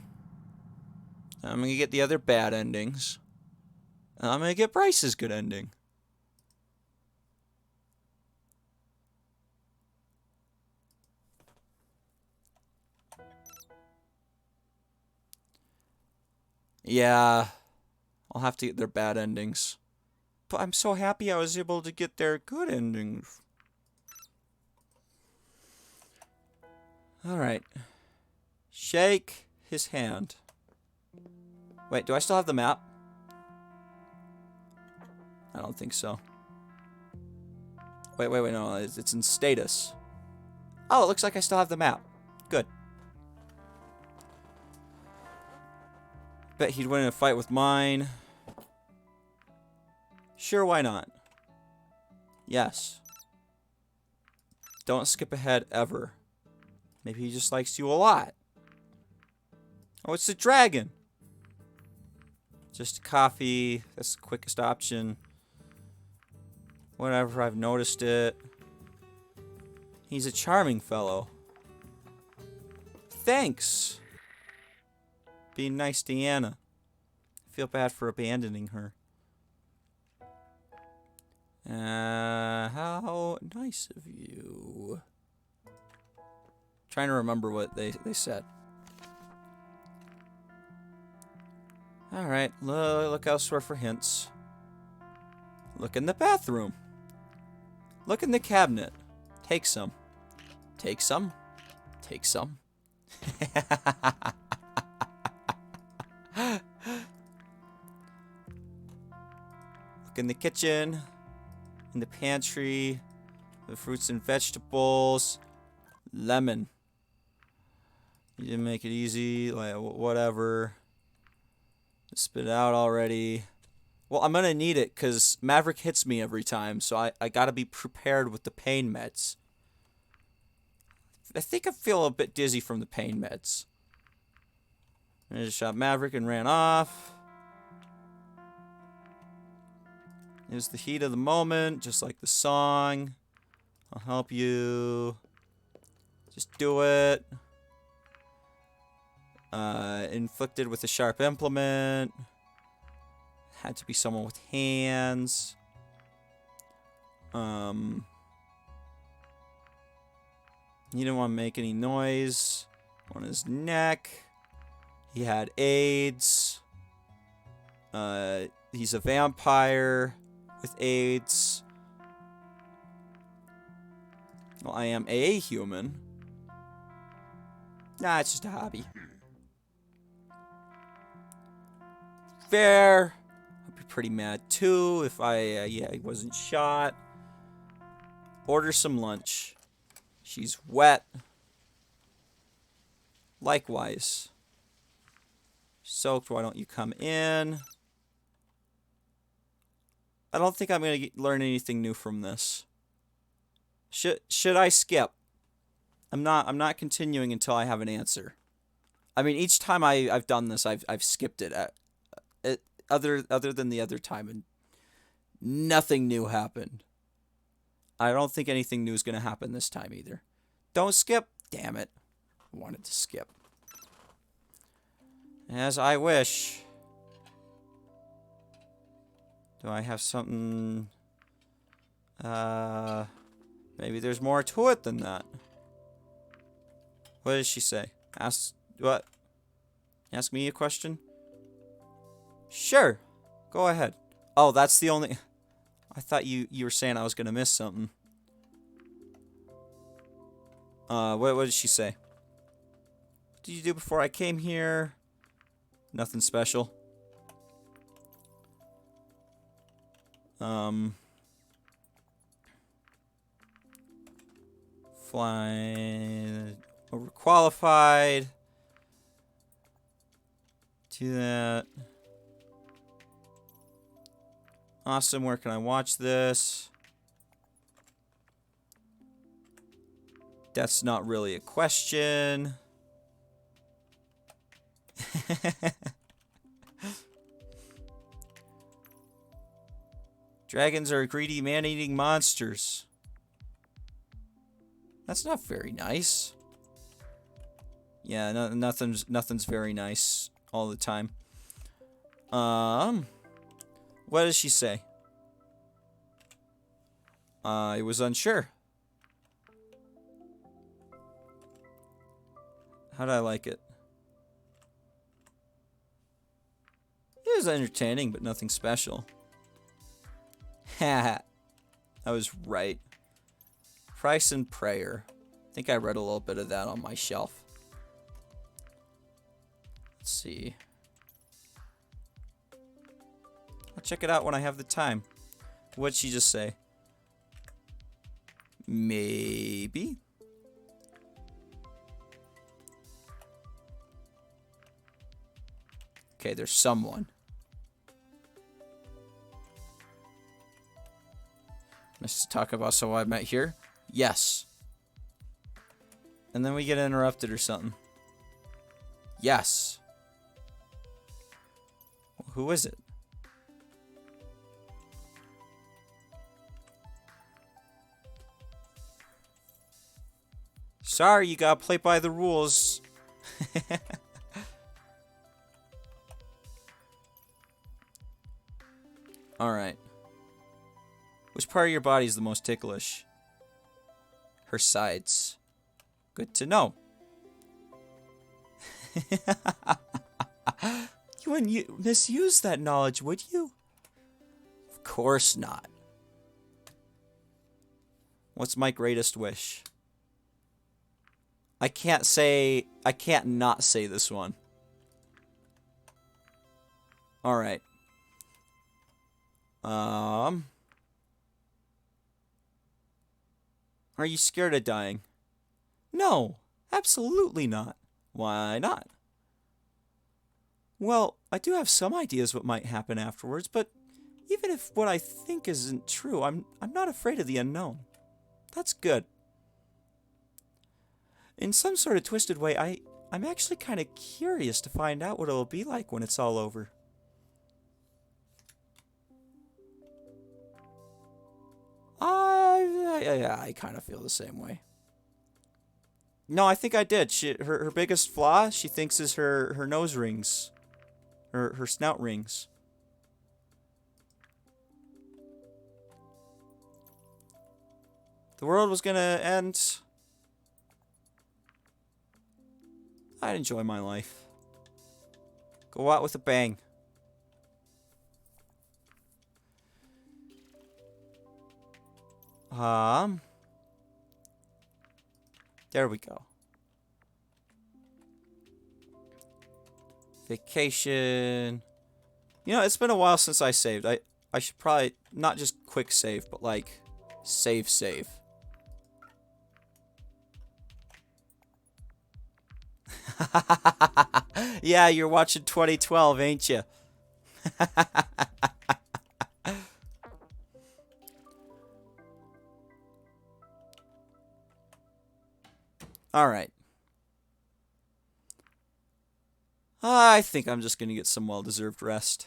I'm gonna get the other bad endings. I'm gonna get Bryce's good ending. Yeah, I'll have to get their bad endings. But I'm so happy I was able to get their good endings. Alright. Shake his hand. Wait, do I still have the map? I don't think so. Wait, no, it's in status. Oh, it looks like I still have the map. Good. Bet he'd win in a fight with mine. Sure, why not? Yes. Don't skip ahead ever. Maybe he just likes you a lot. Oh, it's the dragon. Just coffee. That's the quickest option. Whatever, I've noticed it. He's a charming fellow. Thanks. Being nice to Anna. I feel bad for abandoning her. How nice of you. Trying to remember what they said. Alright, look elsewhere for hints. Look in the bathroom. Look in the cabinet. Take some. Take some. Take some. Look in the kitchen. In the pantry. The fruits and vegetables. Lemon. You didn't make it easy. Like, whatever. Spit it out already. Well, I'm gonna need it because Maverick hits me every time, so I gotta be prepared with the pain meds. I think I feel a bit dizzy from the pain meds. I just shot Maverick and ran off. It was the heat of the moment, just like the song. I'll help you. Just do it. Inflicted with a sharp implement. Had to be someone with hands. He didn't want to make any noise on his neck. He had AIDS. He's a vampire with AIDS. Well, I am a human. Nah, it's just a hobby. Fair. I'd be pretty mad too if he wasn't shot. Order some lunch. She's wet. Likewise. Soaked, why don't you come in? I don't think I'm going to learn anything new from this. Should I skip? I'm not continuing until I have an answer. I mean, each time I've done this, I've skipped it. Other than the other time, and nothing new happened. I don't think anything new is going to happen this time either. Don't skip. Damn it. I wanted to skip. As I wish. Do I have something? Maybe there's more to it than that. What does she say? Ask what? Ask me a question? Sure. Go ahead. Oh, that's the only... I thought you were saying I was going to miss something. What did she say? What did you do before I came here? Nothing special. Flying... Overqualified. Do that. Awesome, where can I watch this? That's not really a question. Dragons are greedy man-eating monsters. That's not very nice. Yeah, nothing's very nice all the time. What does she say? I was unsure. How'd I like it? It was entertaining, but nothing special. Ha! I was right. Price and Prayer. I think I read a little bit of that on my shelf. Let's see. I'll check it out when I have the time. What'd she just say? Maybe. Okay, there's someone. Let's talk about someone I met here. Yes. And then we get interrupted or something. Yes. Who is it? Sorry, you gotta play by the rules. Alright. Which part of your body is the most ticklish? Her sides. Good to know. You You wouldn't misuse that knowledge, would you? Of course not. What's my greatest wish? I can't not say this one. Alright. Are you scared of dying? No, absolutely not. Why not? Well, I do have some ideas what might happen afterwards, but even if what I think isn't true, I'm not afraid of the unknown. That's good. In some sort of twisted way, I'm actually kind of curious to find out what it'll be like when it's all over. I kind of feel the same way. No, I think I did. Her biggest flaw, she thinks, is her nose rings. Her snout rings. The world was gonna end. I'd enjoy my life. Go out with a bang. There we go. Vacation. You know, it's been a while since I saved. I should probably not just quick save, but like save. Yeah, you're watching 2012, ain't you? All right. I think I'm just going to get some well-deserved rest.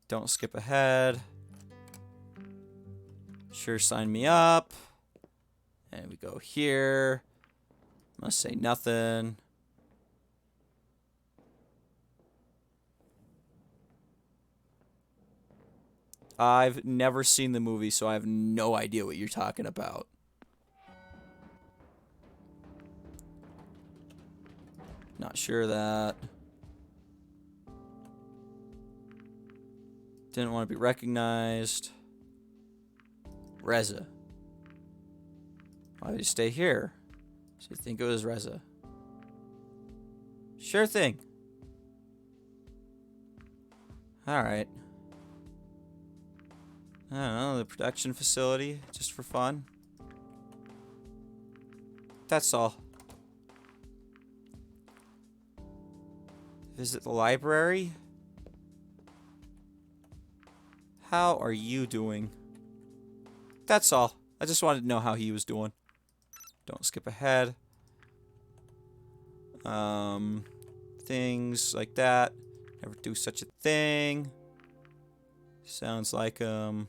Don't skip ahead. Sure, sign me up. And we go here. Must say nothing. I've never seen the movie, so I have no idea what you're talking about. Not sure of that. Didn't want to be recognized. Reza. Why did you stay here? So you think it was Reza? Sure thing. Alright. I don't know, the production facility, just for fun. That's all. Visit the library? How are you doing? That's all. I just wanted to know how he was doing. Don't skip ahead. Things like that. Never do such a thing. Sounds like, don't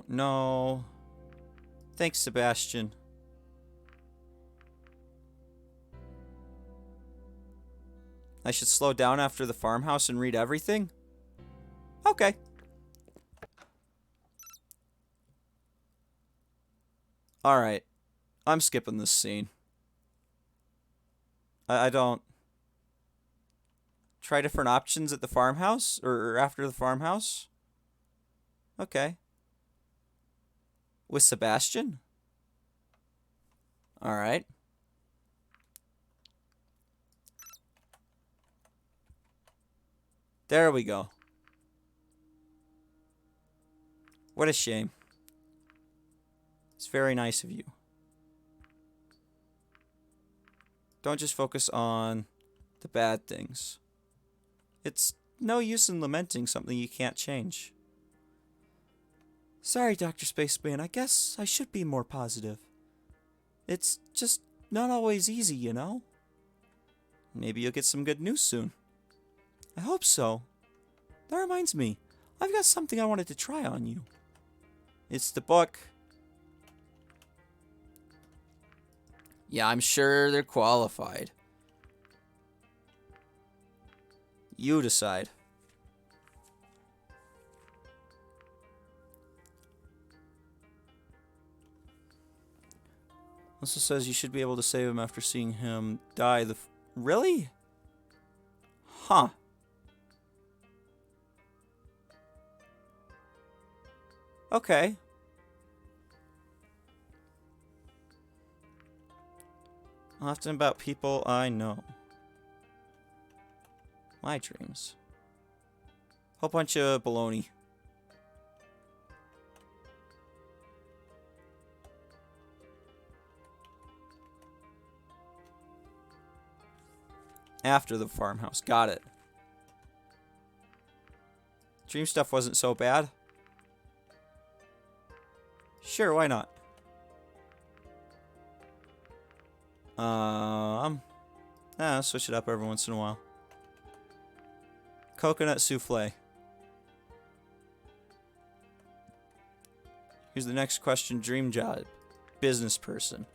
know. Thanks, Sebastian. I should slow down after the farmhouse and read everything? Okay. Alright. I'm skipping this scene. I don't... Try different options at the farmhouse? Or after the farmhouse? Okay. With Sebastian? Alright. There we go. What a shame. It's very nice of you. Don't just focus on the bad things. It's no use in lamenting something you can't change. Sorry, Dr. Spaceman, I guess I should be more positive. It's just not always easy, you know? Maybe you'll get some good news soon. I hope so. That reminds me, I've got something I wanted to try on you. It's the book. Yeah, I'm sure they're qualified. You decide. Also says you should be able to save him after seeing him die. Really? Huh. Okay. Often about people I know. My dreams. Whole bunch of baloney. After the farmhouse. Got it. Dream stuff wasn't so bad. Sure, why not? Switch it up every once in a while. Coconut souffle. Here's the next question. Dream job. Business person.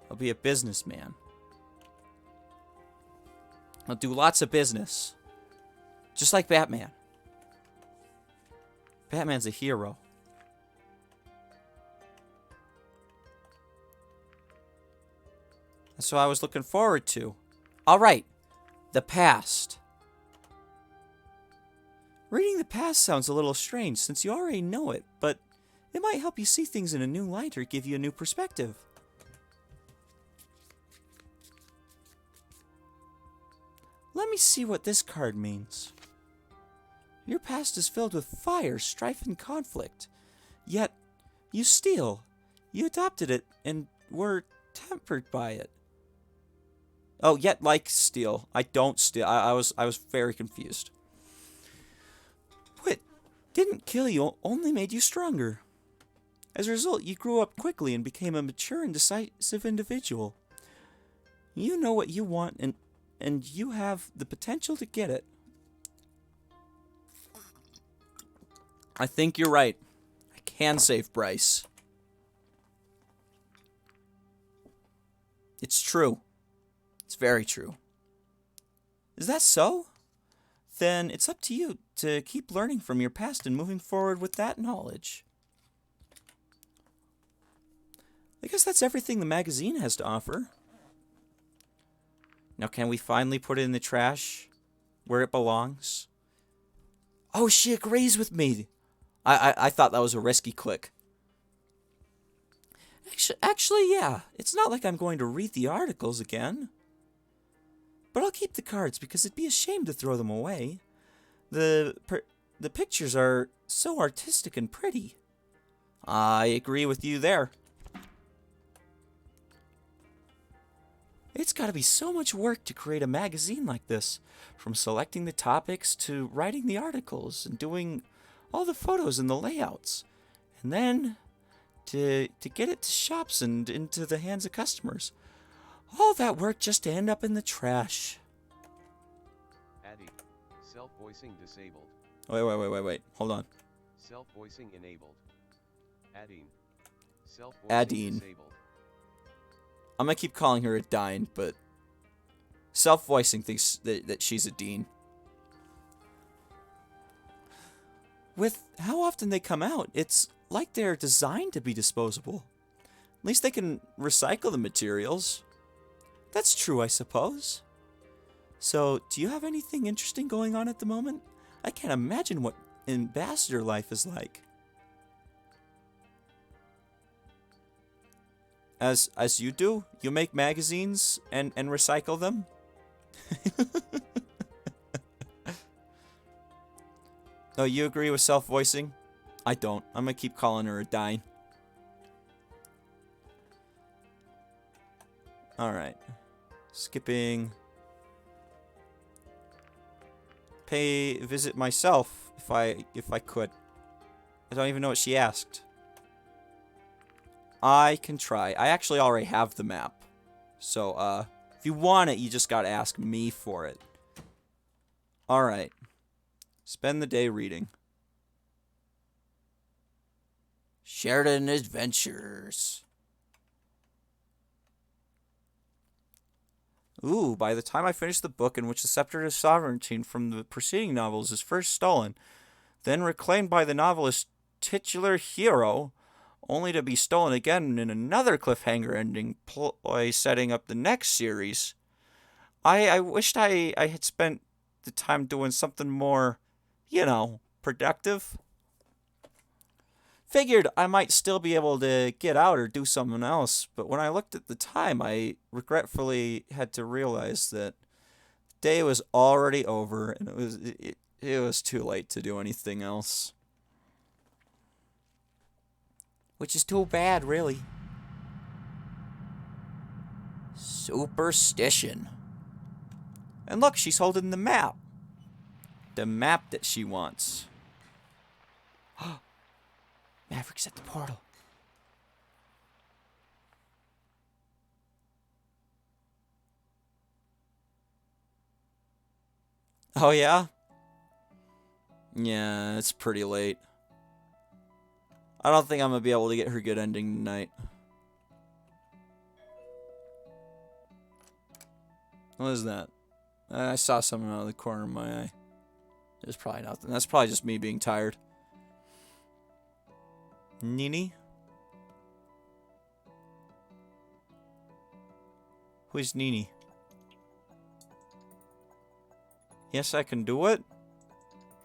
I'll be a businessman. I'll do lots of business. Just like Batman. Batman's a hero. That's what I was looking forward to. Alright. The past. Reading the past sounds a little strange since you already know it, but it might help you see things in a new light or give you a new perspective. Let me see what this card means. Your past is filled with fire, strife, and conflict. Yet, you steal. You adopted it and were tempered by it. Oh, yet like steal. I don't steal. I was very confused. What didn't kill you, only made you stronger. As a result, you grew up quickly and became a mature and decisive individual. You know what you want and you have the potential to get it. I think you're right. I can save Bryce. It's true. It's very true. Is that so? Then it's up to you to keep learning from your past and moving forward with that knowledge. I guess that's everything the magazine has to offer. Now can we finally put it in the trash where it belongs? Oh, she agrees with me. I thought that was a risky click. Actually, yeah. It's not like I'm going to read the articles again. But I'll keep the cards because it'd be a shame to throw them away. The pictures are so artistic and pretty. I agree with you there. It's got to be so much work to create a magazine like this, from selecting the topics to writing the articles and doing all the photos and the layouts, and then to get it to shops and into the hands of customers. All that work just to end up in the trash. Addy, self-voicing disabled. Wait. Hold on. Self-voicing enabled. Adding. Self-voicing Adding. disabled. I'm gonna keep calling her a Dine, but self-voicing thinks that she's a Dean. With how often they come out, it's like they're designed to be disposable. At least they can recycle the materials. That's true, I suppose. So, do you have anything interesting going on at the moment? I can't imagine what ambassador life is like. As you do? You make magazines and recycle them? Oh, you agree with self-voicing? I don't. I'm gonna keep calling her a Dine. Alright. Skipping. Visit myself if I could. I don't even know what she asked. I can try. I actually already have the map. So, if you want it, you just gotta ask me for it. Alright. Spend the day reading. Sheridan Adventures. Ooh, by the time I finish the book in which the scepter of sovereignty from the preceding novels is first stolen, then reclaimed by the novelist's titular hero, only to be stolen again in another cliffhanger ending ploy setting up the next series. I wished I had spent the time doing something more, productive. Figured I might still be able to get out or do something else, but when I looked at the time, I regretfully had to realize that the day was already over and it was too late to do anything else. Which is too bad, really. Superstition. And look, she's holding the map. The map that she wants. Maverick's at the portal. Oh, yeah? Yeah, it's pretty late. I don't think I'm going to be able to get her good ending tonight. What is that? I saw something out of the corner of my eye. There's probably nothing. That's probably just me being tired. Nini? Who's Nini? Yes, I can do it?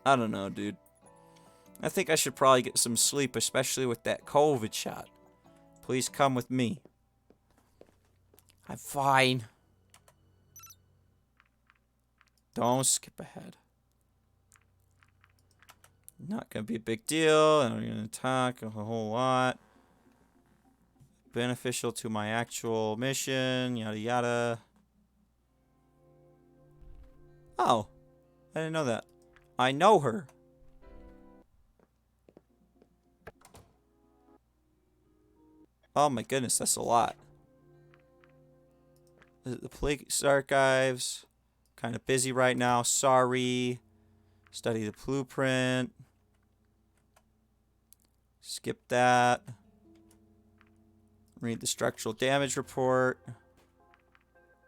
I don't know, dude. I think I should probably get some sleep, especially with that COVID shot. Please come with me. I'm fine. Don't skip ahead. Not gonna be a big deal. I'm gonna talk a whole lot. Beneficial to my actual mission. Yada yada. Oh, I didn't know that. I know her. Oh my goodness, that's a lot. The police archives. Kind of busy right now. Sorry. Study the blueprint. Skip that. Read the structural damage report.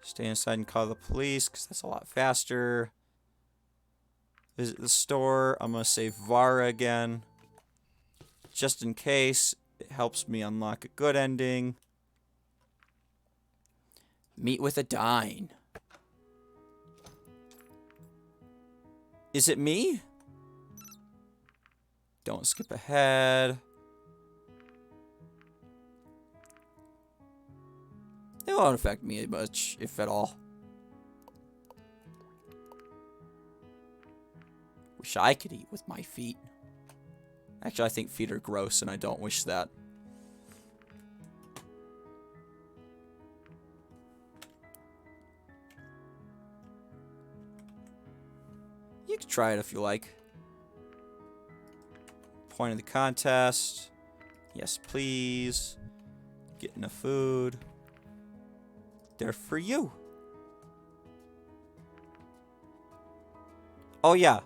Stay inside and call the police, because that's a lot faster. Visit the store. I'm going to save Vara again. Just in case. It helps me unlock a good ending. Meet with Adine. Is it me? Don't skip ahead. It won't affect me much, if at all. Wish I could eat with my feet. Actually, I think feet are gross, and I don't wish that. You can try it if you like. Point of the contest. Yes, please. Get enough food. They're for you. Oh, yeah.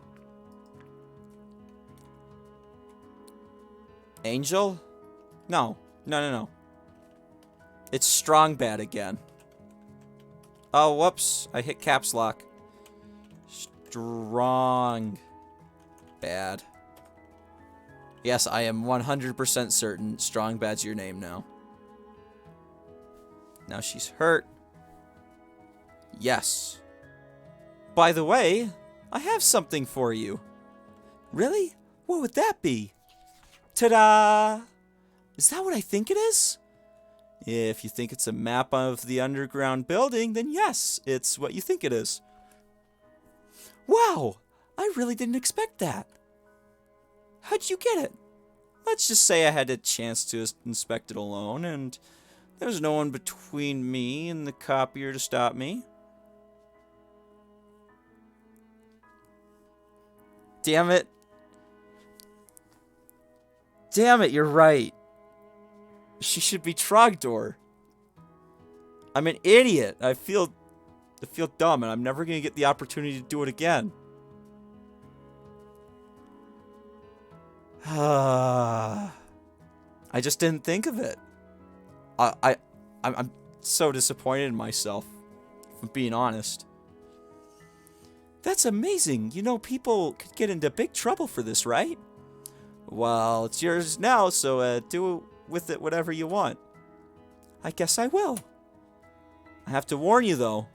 Angel? No. No. It's strong bad again. Oh, whoops. I hit caps lock. Strong bad. Yes, I am 100% certain Strong Bad's your name now. Now she's hurt. Yes. By the way, I have something for you. Really? What would that be? Ta-da! Is that what I think it is? If you think it's a map of the underground building, then yes, it's what you think it is. Wow! I really didn't expect that. How'd you get it? Let's just say I had a chance to inspect it alone, and there was no one between me and the copier to stop me. Damn it. Damn it, you're right. She should be Trogdor. I'm an idiot. I feel dumb, and I'm never going to get the opportunity to do it again. I just didn't think of it. I'm so disappointed in myself, if I'm being honest. That's amazing. You know, people could get into big trouble for this, right? Well, it's yours now, so do with it whatever you want. I guess I will. I have to warn you, though.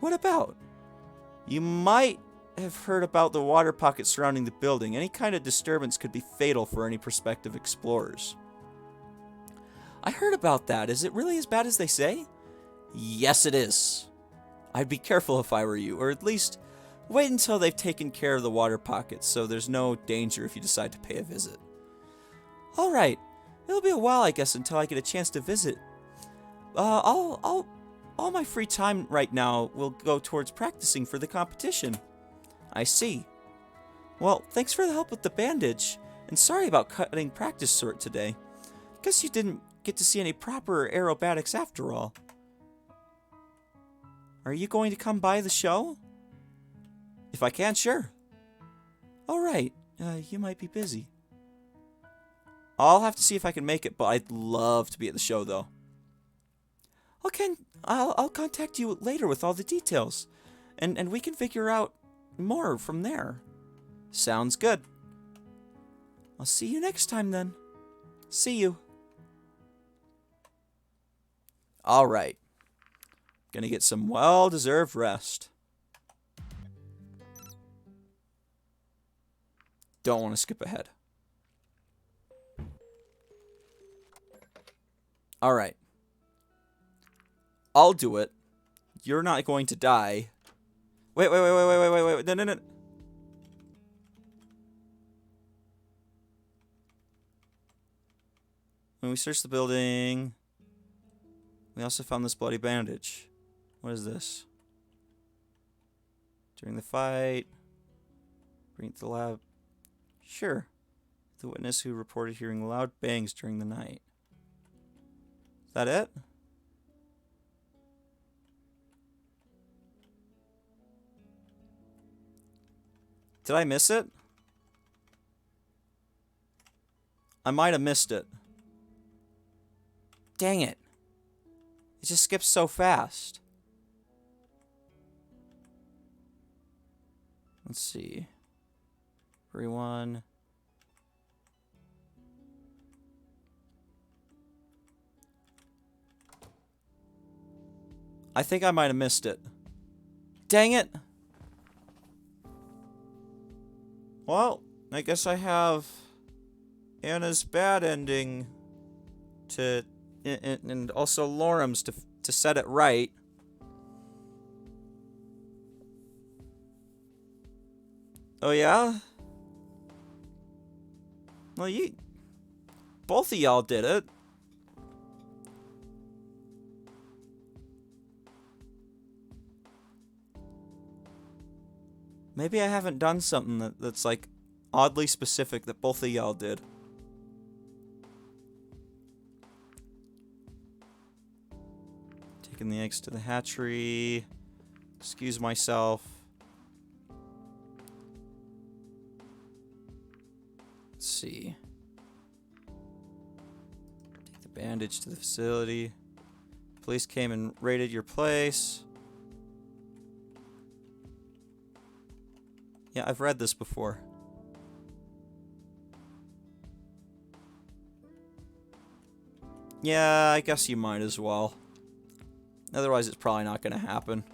What about? You might have heard about the water pocket surrounding the building. Any kind of disturbance could be fatal for any prospective explorers. I heard about that. Is it really as bad as they say? Yes, it is. I'd be careful if I were you, or at least wait until they've taken care of the water pockets so there's no danger if you decide to pay a visit. All right. It'll be a while, I guess, until I get a chance to visit. All my free time right now will go towards practicing for the competition. I see. Well, thanks for the help with the bandage, and sorry about cutting practice short today. Guess you didn't get to see any proper aerobatics after all. Are you going to come by the show? If I can, sure. All right, you might be busy. I'll have to see if I can make it, but I'd love to be at the show, though. Okay, I'll contact you later with all the details, and we can figure out more from there. Sounds good. I'll see you next time, then. See you. All right. Gonna get some well-deserved rest. Don't want to skip ahead. All right. I'll do it. You're not going to die. Wait. No. When we searched the building, we also found this bloody bandage. What is this? During the fight, bring it to the lab. Sure. The witness who reported hearing loud bangs during the night. Is that it? Did I miss it? I might have missed it. Dang it. It just skips so fast. Let's see. Everyone. I think I might have missed it. Dang it. Well, I guess I have Anna's bad ending to and also Lorem's to set it right. Oh yeah? Well, both of y'all did it. Maybe I haven't done something that's like oddly specific that both of y'all did. Taking the eggs to the hatchery. Excuse myself. Let's see. Take the bandage to the facility. Police came and raided your place. Yeah, I've read this before. Yeah, I guess you might as well. Otherwise, it's probably not going to happen.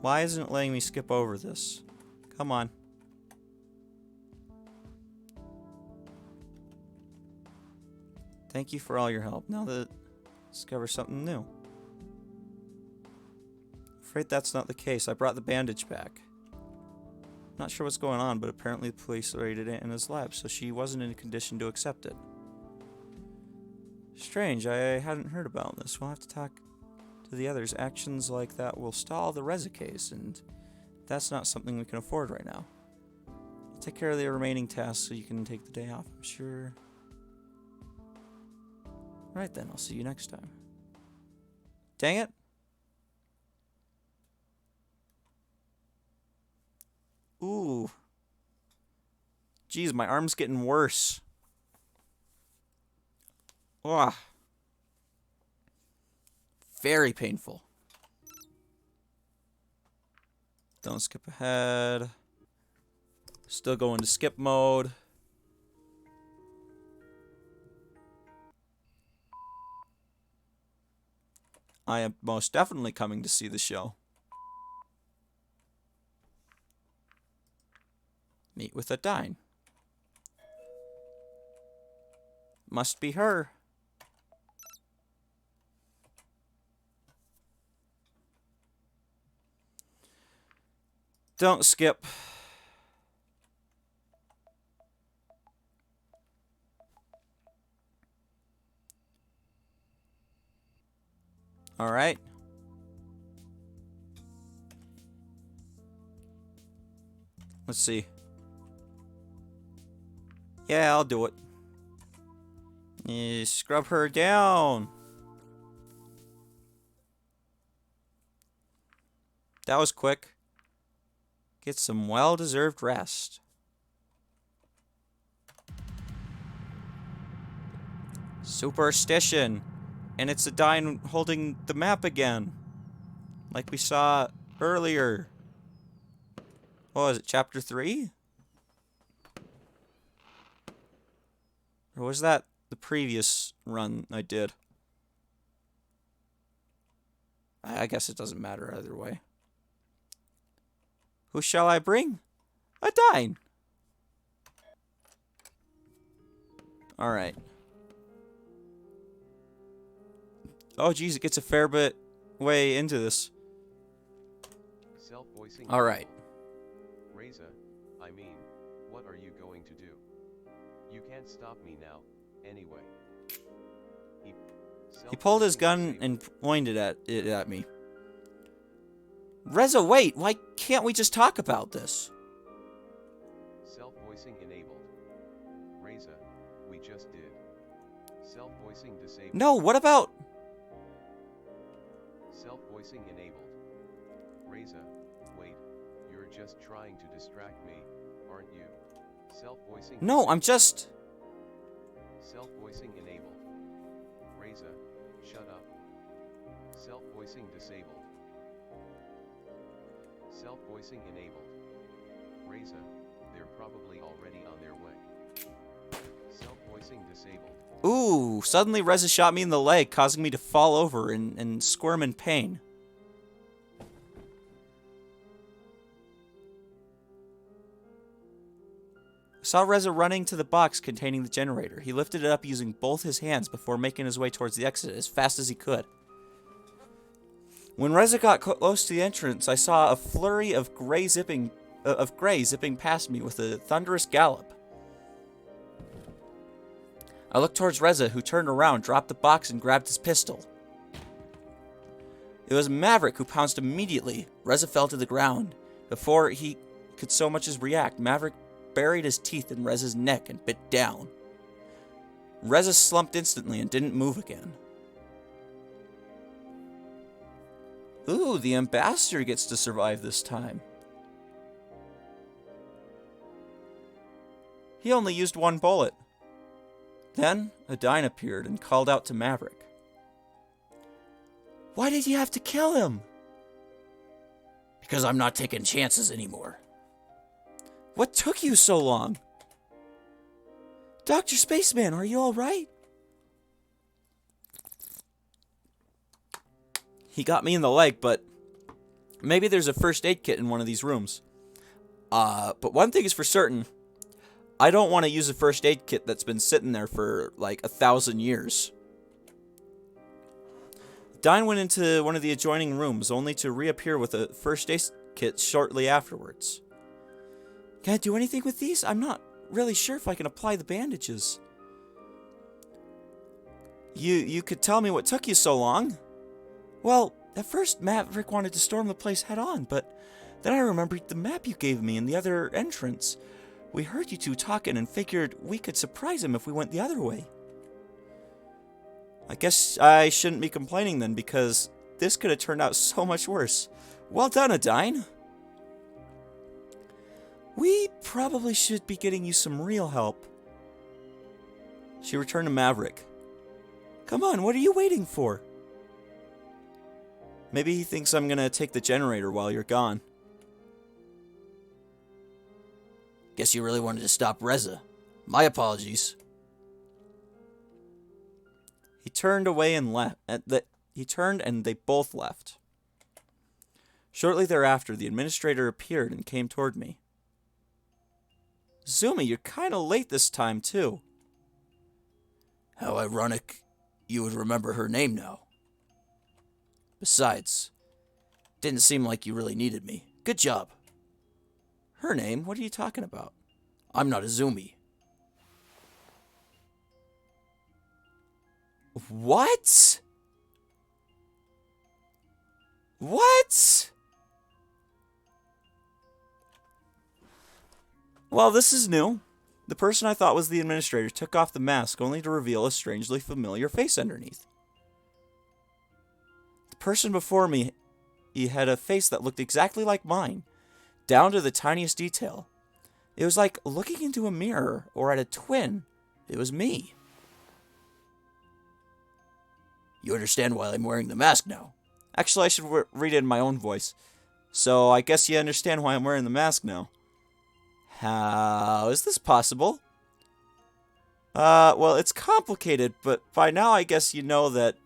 Why isn't it letting me skip over this? Come on. Thank you for all your help. Now that discover something new. Afraid that's not the case. I brought the bandage back. Not sure what's going on, but apparently the police raided it in his lab, so she wasn't in a condition to accept it. Strange, I hadn't heard about this. We'll have to talk to the others. Actions like that will stall the Reza case, and that's not something we can afford right now. I'll take care of the remaining tasks so you can take the day off, I'm sure. Right then, I'll see you next time. Dang it. Ooh. Jeez, my arm's getting worse. Ugh. Very painful. Don't skip ahead. Still going to skip mode. I am most definitely coming to see the show. Meet with Adine. Must be her. Don't skip. All right. Let's see. Yeah, I'll do it. Scrub her down. That was quick. Get some well-deserved rest. Superstition. And it's Adine holding the map again. Like we saw earlier. What was it, chapter 3? Or was that the previous run I did? I guess it doesn't matter either way. Who shall I bring? Adine. Alright. Oh, geez, it gets a fair bit way into this. Self-voicing. Alright. Reza, I mean, what are you going to do? You can't stop me now, anyway. He pulled his gun and pointed it at me. Reza, wait! Why can't we just talk about this? Self-voicing enabled. Reza, we just did. Self-voicing disabled. No, what about... Self-voicing enabled. Reza, wait. You're just trying to distract me, aren't you? Self-voicing... No, I'm just... Self-voicing enabled. Reza, shut up. Self-voicing disabled. Self-voicing enabled. Reza, they're probably already on their way. Self-voicing disabled. Ooh, suddenly Reza shot me in the leg, causing me to fall over and squirm in pain. I saw Reza running to the box containing the generator. He lifted it up using both his hands before making his way towards the exit as fast as he could. When Reza got close to the entrance, I saw a flurry of gray zipping past me with a thunderous gallop. I looked towards Reza, who turned around, dropped the box, and grabbed his pistol. It was Maverick who pounced immediately. Reza fell to the ground. Before he could so much as react, Maverick buried his teeth in Reza's neck and bit down. Reza slumped instantly and didn't move again. Ooh, the ambassador gets to survive this time. He only used one bullet. Then, Adine appeared and called out to Maverick. Why did you have to kill him? Because I'm not taking chances anymore. What took you so long? Dr. Spaceman, are you alright? He got me in the leg, but maybe there's a first aid kit in one of these rooms. But one thing is for certain. I don't want to use a first aid kit that's been sitting there for like 1,000 years. Dine went into one of the adjoining rooms, only to reappear with a first aid kit shortly afterwards. Can I do anything with these? I'm not really sure if I can apply the bandages. You could tell me what took you so long? Well, at first Maverick wanted to storm the place head on, but then I remembered the map you gave me in the other entrance. We heard you two talking and figured we could surprise him if we went the other way. I guess I shouldn't be complaining then, because this could have turned out so much worse. Well done, Adine. We probably should be getting you some real help. She returned to Maverick. Come on, what are you waiting for? Maybe he thinks I'm gonna take the generator while you're gone. Guess you really wanted to stop Reza. My apologies. He turned away and left. He turned and they both left. Shortly thereafter, the administrator appeared and came toward me. Zumi, you're kind of late this time, too. How ironic you would remember her name now. Besides, didn't seem like you really needed me. Good job. Her name? What are you talking about? I'm not a Zumi. What? What? Well, this is new. The person I thought was the administrator took off the mask only to reveal a strangely familiar face underneath. The person before me, he had a face that looked exactly like mine, down to the tiniest detail. It was like looking into a mirror or at a twin. It was me. You understand why I'm wearing the mask now? Actually, I should read it in my own voice. So I guess you understand why I'm wearing the mask now. How is this possible? Well, it's complicated, but by now I guess you know that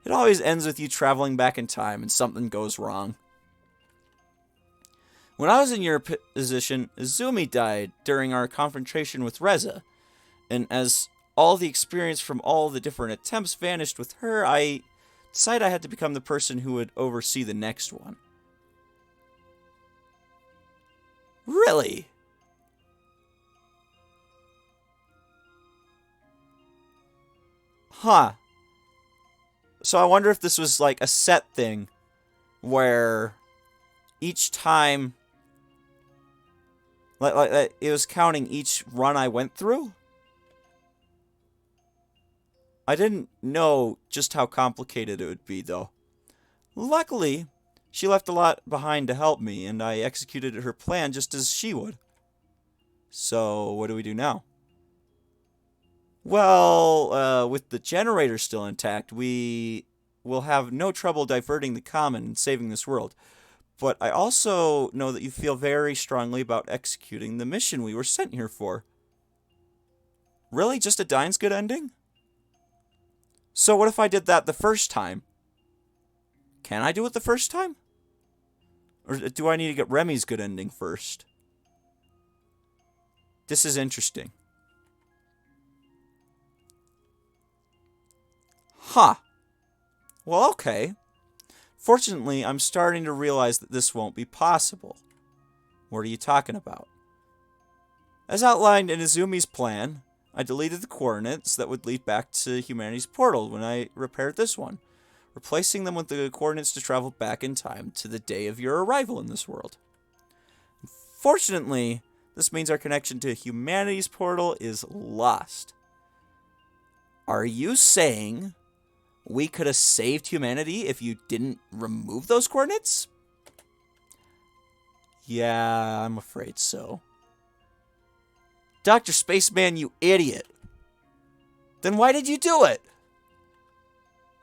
it always ends with you traveling back in time and something goes wrong. When I was in your position, Izumi died during our confrontation with Reza, and as all the experience from all the different attempts vanished with her, I decided I had to become the person who would oversee the next one. Really? Huh. So I wonder if this was like a set thing where each time like it was counting each run I went through. I didn't know just how complicated it would be though. Luckily, she left a lot behind to help me and I executed her plan just as she would. So, what do we do now? Well, with the generator still intact, we will have no trouble diverting the common and saving this world. But I also know that you feel very strongly about executing the mission we were sent here for. Really? Just a dying's good ending? So what if I did that the first time? Can I do it the first time? Or do I need to get Remy's good ending first? This is interesting. Huh. Well, okay. Fortunately, I'm starting to realize that this won't be possible. What are you talking about? As outlined in Izumi's plan, I deleted the coordinates that would lead back to humanity's portal when I repaired this one, replacing them with the coordinates to travel back in time to the day of your arrival in this world. Fortunately, this means our connection to humanity's portal is lost. Are you saying we could have saved humanity if you didn't remove those coordinates? Yeah, I'm afraid so. Dr. Spaceman, you idiot. Then why did you do it?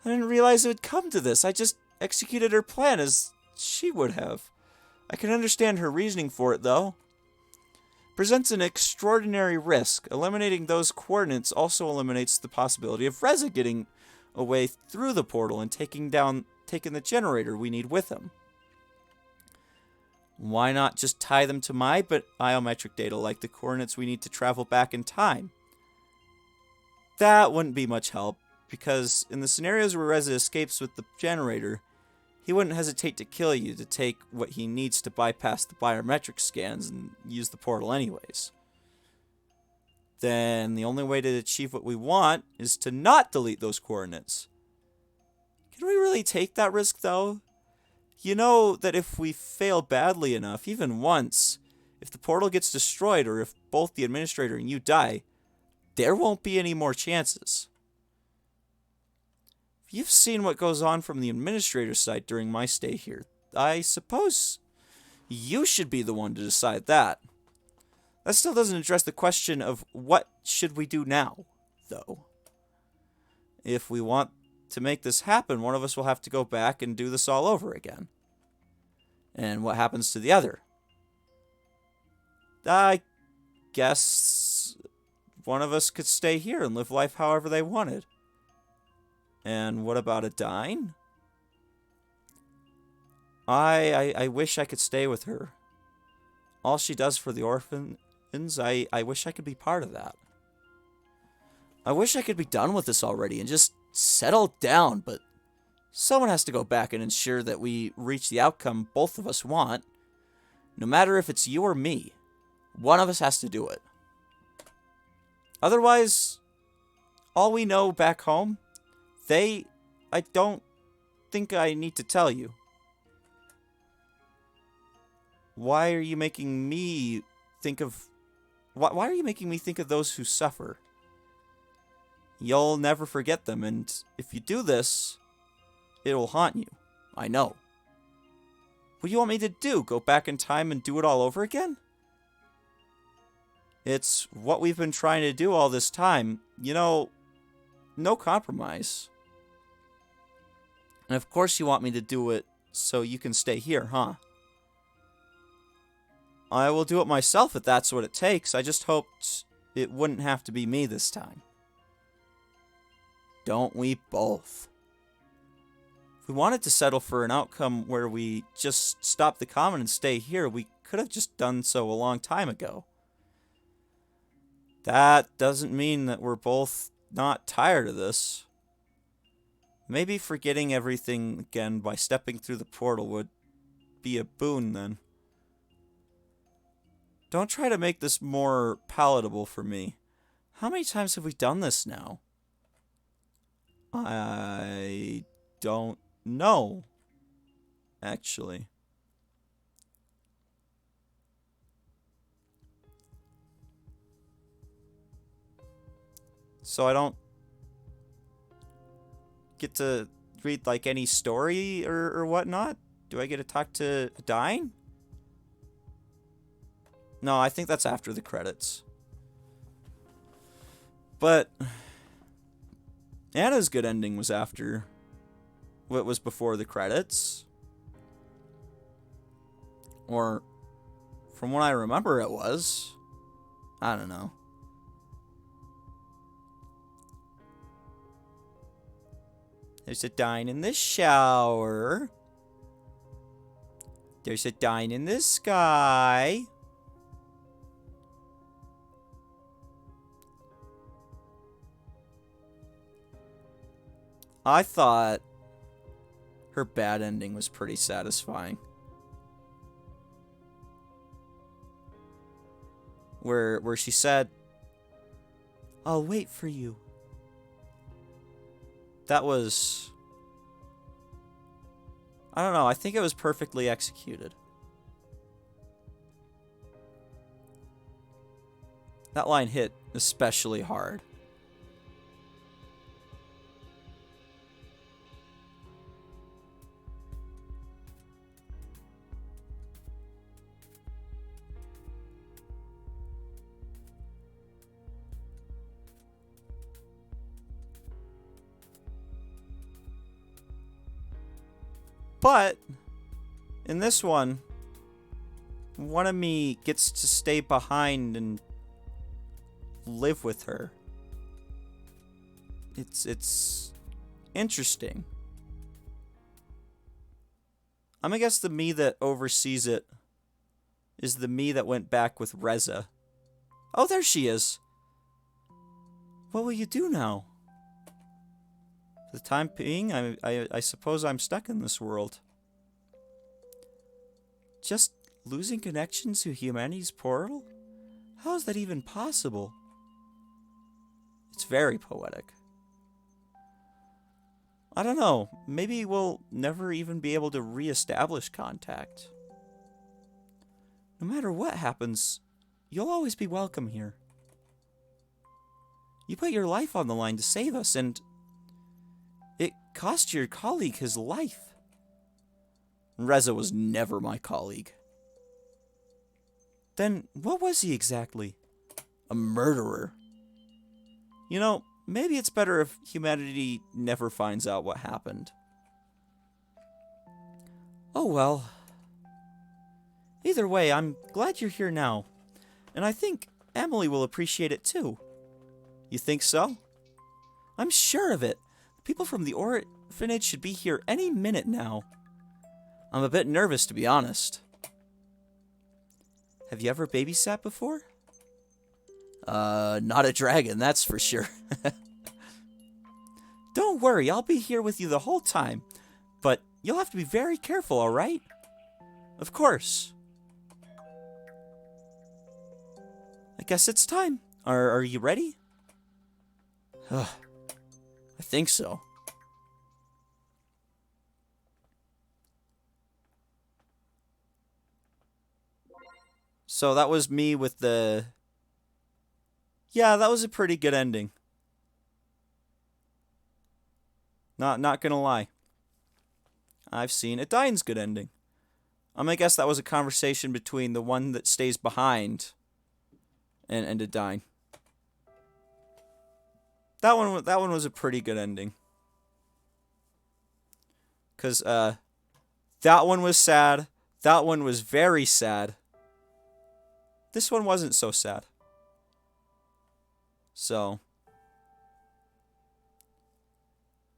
I didn't realize it would come to this. I just executed her plan as she would have. I can understand her reasoning for it, though. Presents an extraordinary risk. Eliminating those coordinates also eliminates the possibility of Reza getting away through the portal and taking the generator we need with him. Why not just tie them to my biometric data like the coordinates we need to travel back in time? That wouldn't be much help, because in the scenarios where Reza escapes with the generator, he wouldn't hesitate to kill you to take what he needs to bypass the biometric scans and use the portal anyways. Then the only way to achieve what we want is to not delete those coordinates. Can we really take that risk, though? You know that if we fail badly enough, even once, if the portal gets destroyed or if both the administrator and you die, there won't be any more chances. If you've seen what goes on from the administrator's side during my stay here, I suppose you should be the one to decide that. That still doesn't address the question of what should we do now, though. If we want to make this happen, one of us will have to go back and do this all over again. And what happens to the other? I guess one of us could stay here and live life however they wanted. And what about Adine? I wish I could stay with her. All she does for the orphans, I wish I could be part of that. I wish I could be done with this already and just settle down, but someone has to go back and ensure that we reach the outcome both of us want. No matter if it's you or me, one of us has to do it. Otherwise, all we know back home, I don't think I need to tell you. Why are you making me think of... Why are you making me think of those who suffer? You'll never forget them, and if you do this, it will haunt you. I know. What do you want me to do? Go back in time and do it all over again? It's what we've been trying to do all this time. You know, no compromise. And of course you want me to do it so you can stay here, huh? I will do it myself if that's what it takes. I just hoped it wouldn't have to be me this time. Don't we both? If we wanted to settle for an outcome where we just stop the common and stay here, we could have just done so a long time ago. That doesn't mean that we're both not tired of this. Maybe forgetting everything again by stepping through the portal would be a boon then. Don't try to make this more palatable for me. How many times have we done this now? I don't know, actually. So I don't get to read, like, any story or whatnot? Do I get to talk to Adine? No, I think that's after the credits. But Anna's good ending was after what was before the credits. Or from what I remember it was. I don't know. There's Adine in the shower. There's Adine in the sky. I thought her bad ending was pretty satisfying. Where she said, "I'll wait for you." That was... I don't know, I think it was perfectly executed. That line hit especially hard. But in this one of me gets to stay behind and live with her. It's interesting. I'm gonna guess the me that oversees it is the me that went back with Reza. Oh, there she is. What will you do now? For the time being, I suppose I'm stuck in this world. Just losing connection to humanity's portal? How is that even possible? It's very poetic. I don't know, maybe we'll never even be able to re-establish contact. No matter what happens, you'll always be welcome here. You put your life on the line to save us, and it cost your colleague his life. Reza was never my colleague. Then what was he exactly? A murderer. You know, maybe it's better if humanity never finds out what happened. Oh well. Either way, I'm glad you're here now. And I think Emily will appreciate it too. You think so? I'm sure of it. People from the orphanage should be here any minute now. I'm a bit nervous, to be honest. Have you ever babysat before? Not a dragon, that's for sure. Don't worry, I'll be here with you the whole time. But you'll have to be very careful, alright? Of course. I guess it's time. Are you ready? I think so. So that was me with the... Yeah, that was a pretty good ending. Not gonna lie. I've seen a Dine's good ending. I guess that was a conversation between the one that stays behind and a Dine. That one was a pretty good ending. 'Cause that one was sad. That one was very sad. This one wasn't so sad. So.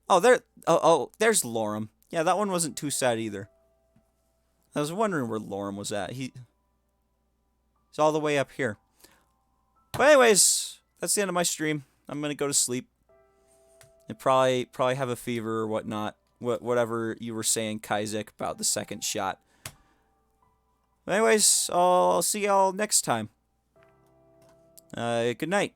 Oh, there's Lorem. Yeah, that one wasn't too sad either. I was wondering where Lorem was at. He's all the way up here. But anyways, that's the end of my stream. I'm gonna go to sleep. And probably have a fever or whatnot. Whatever you were saying, Kaizek, about the second shot. Anyways, I'll see y'all next time. Good night.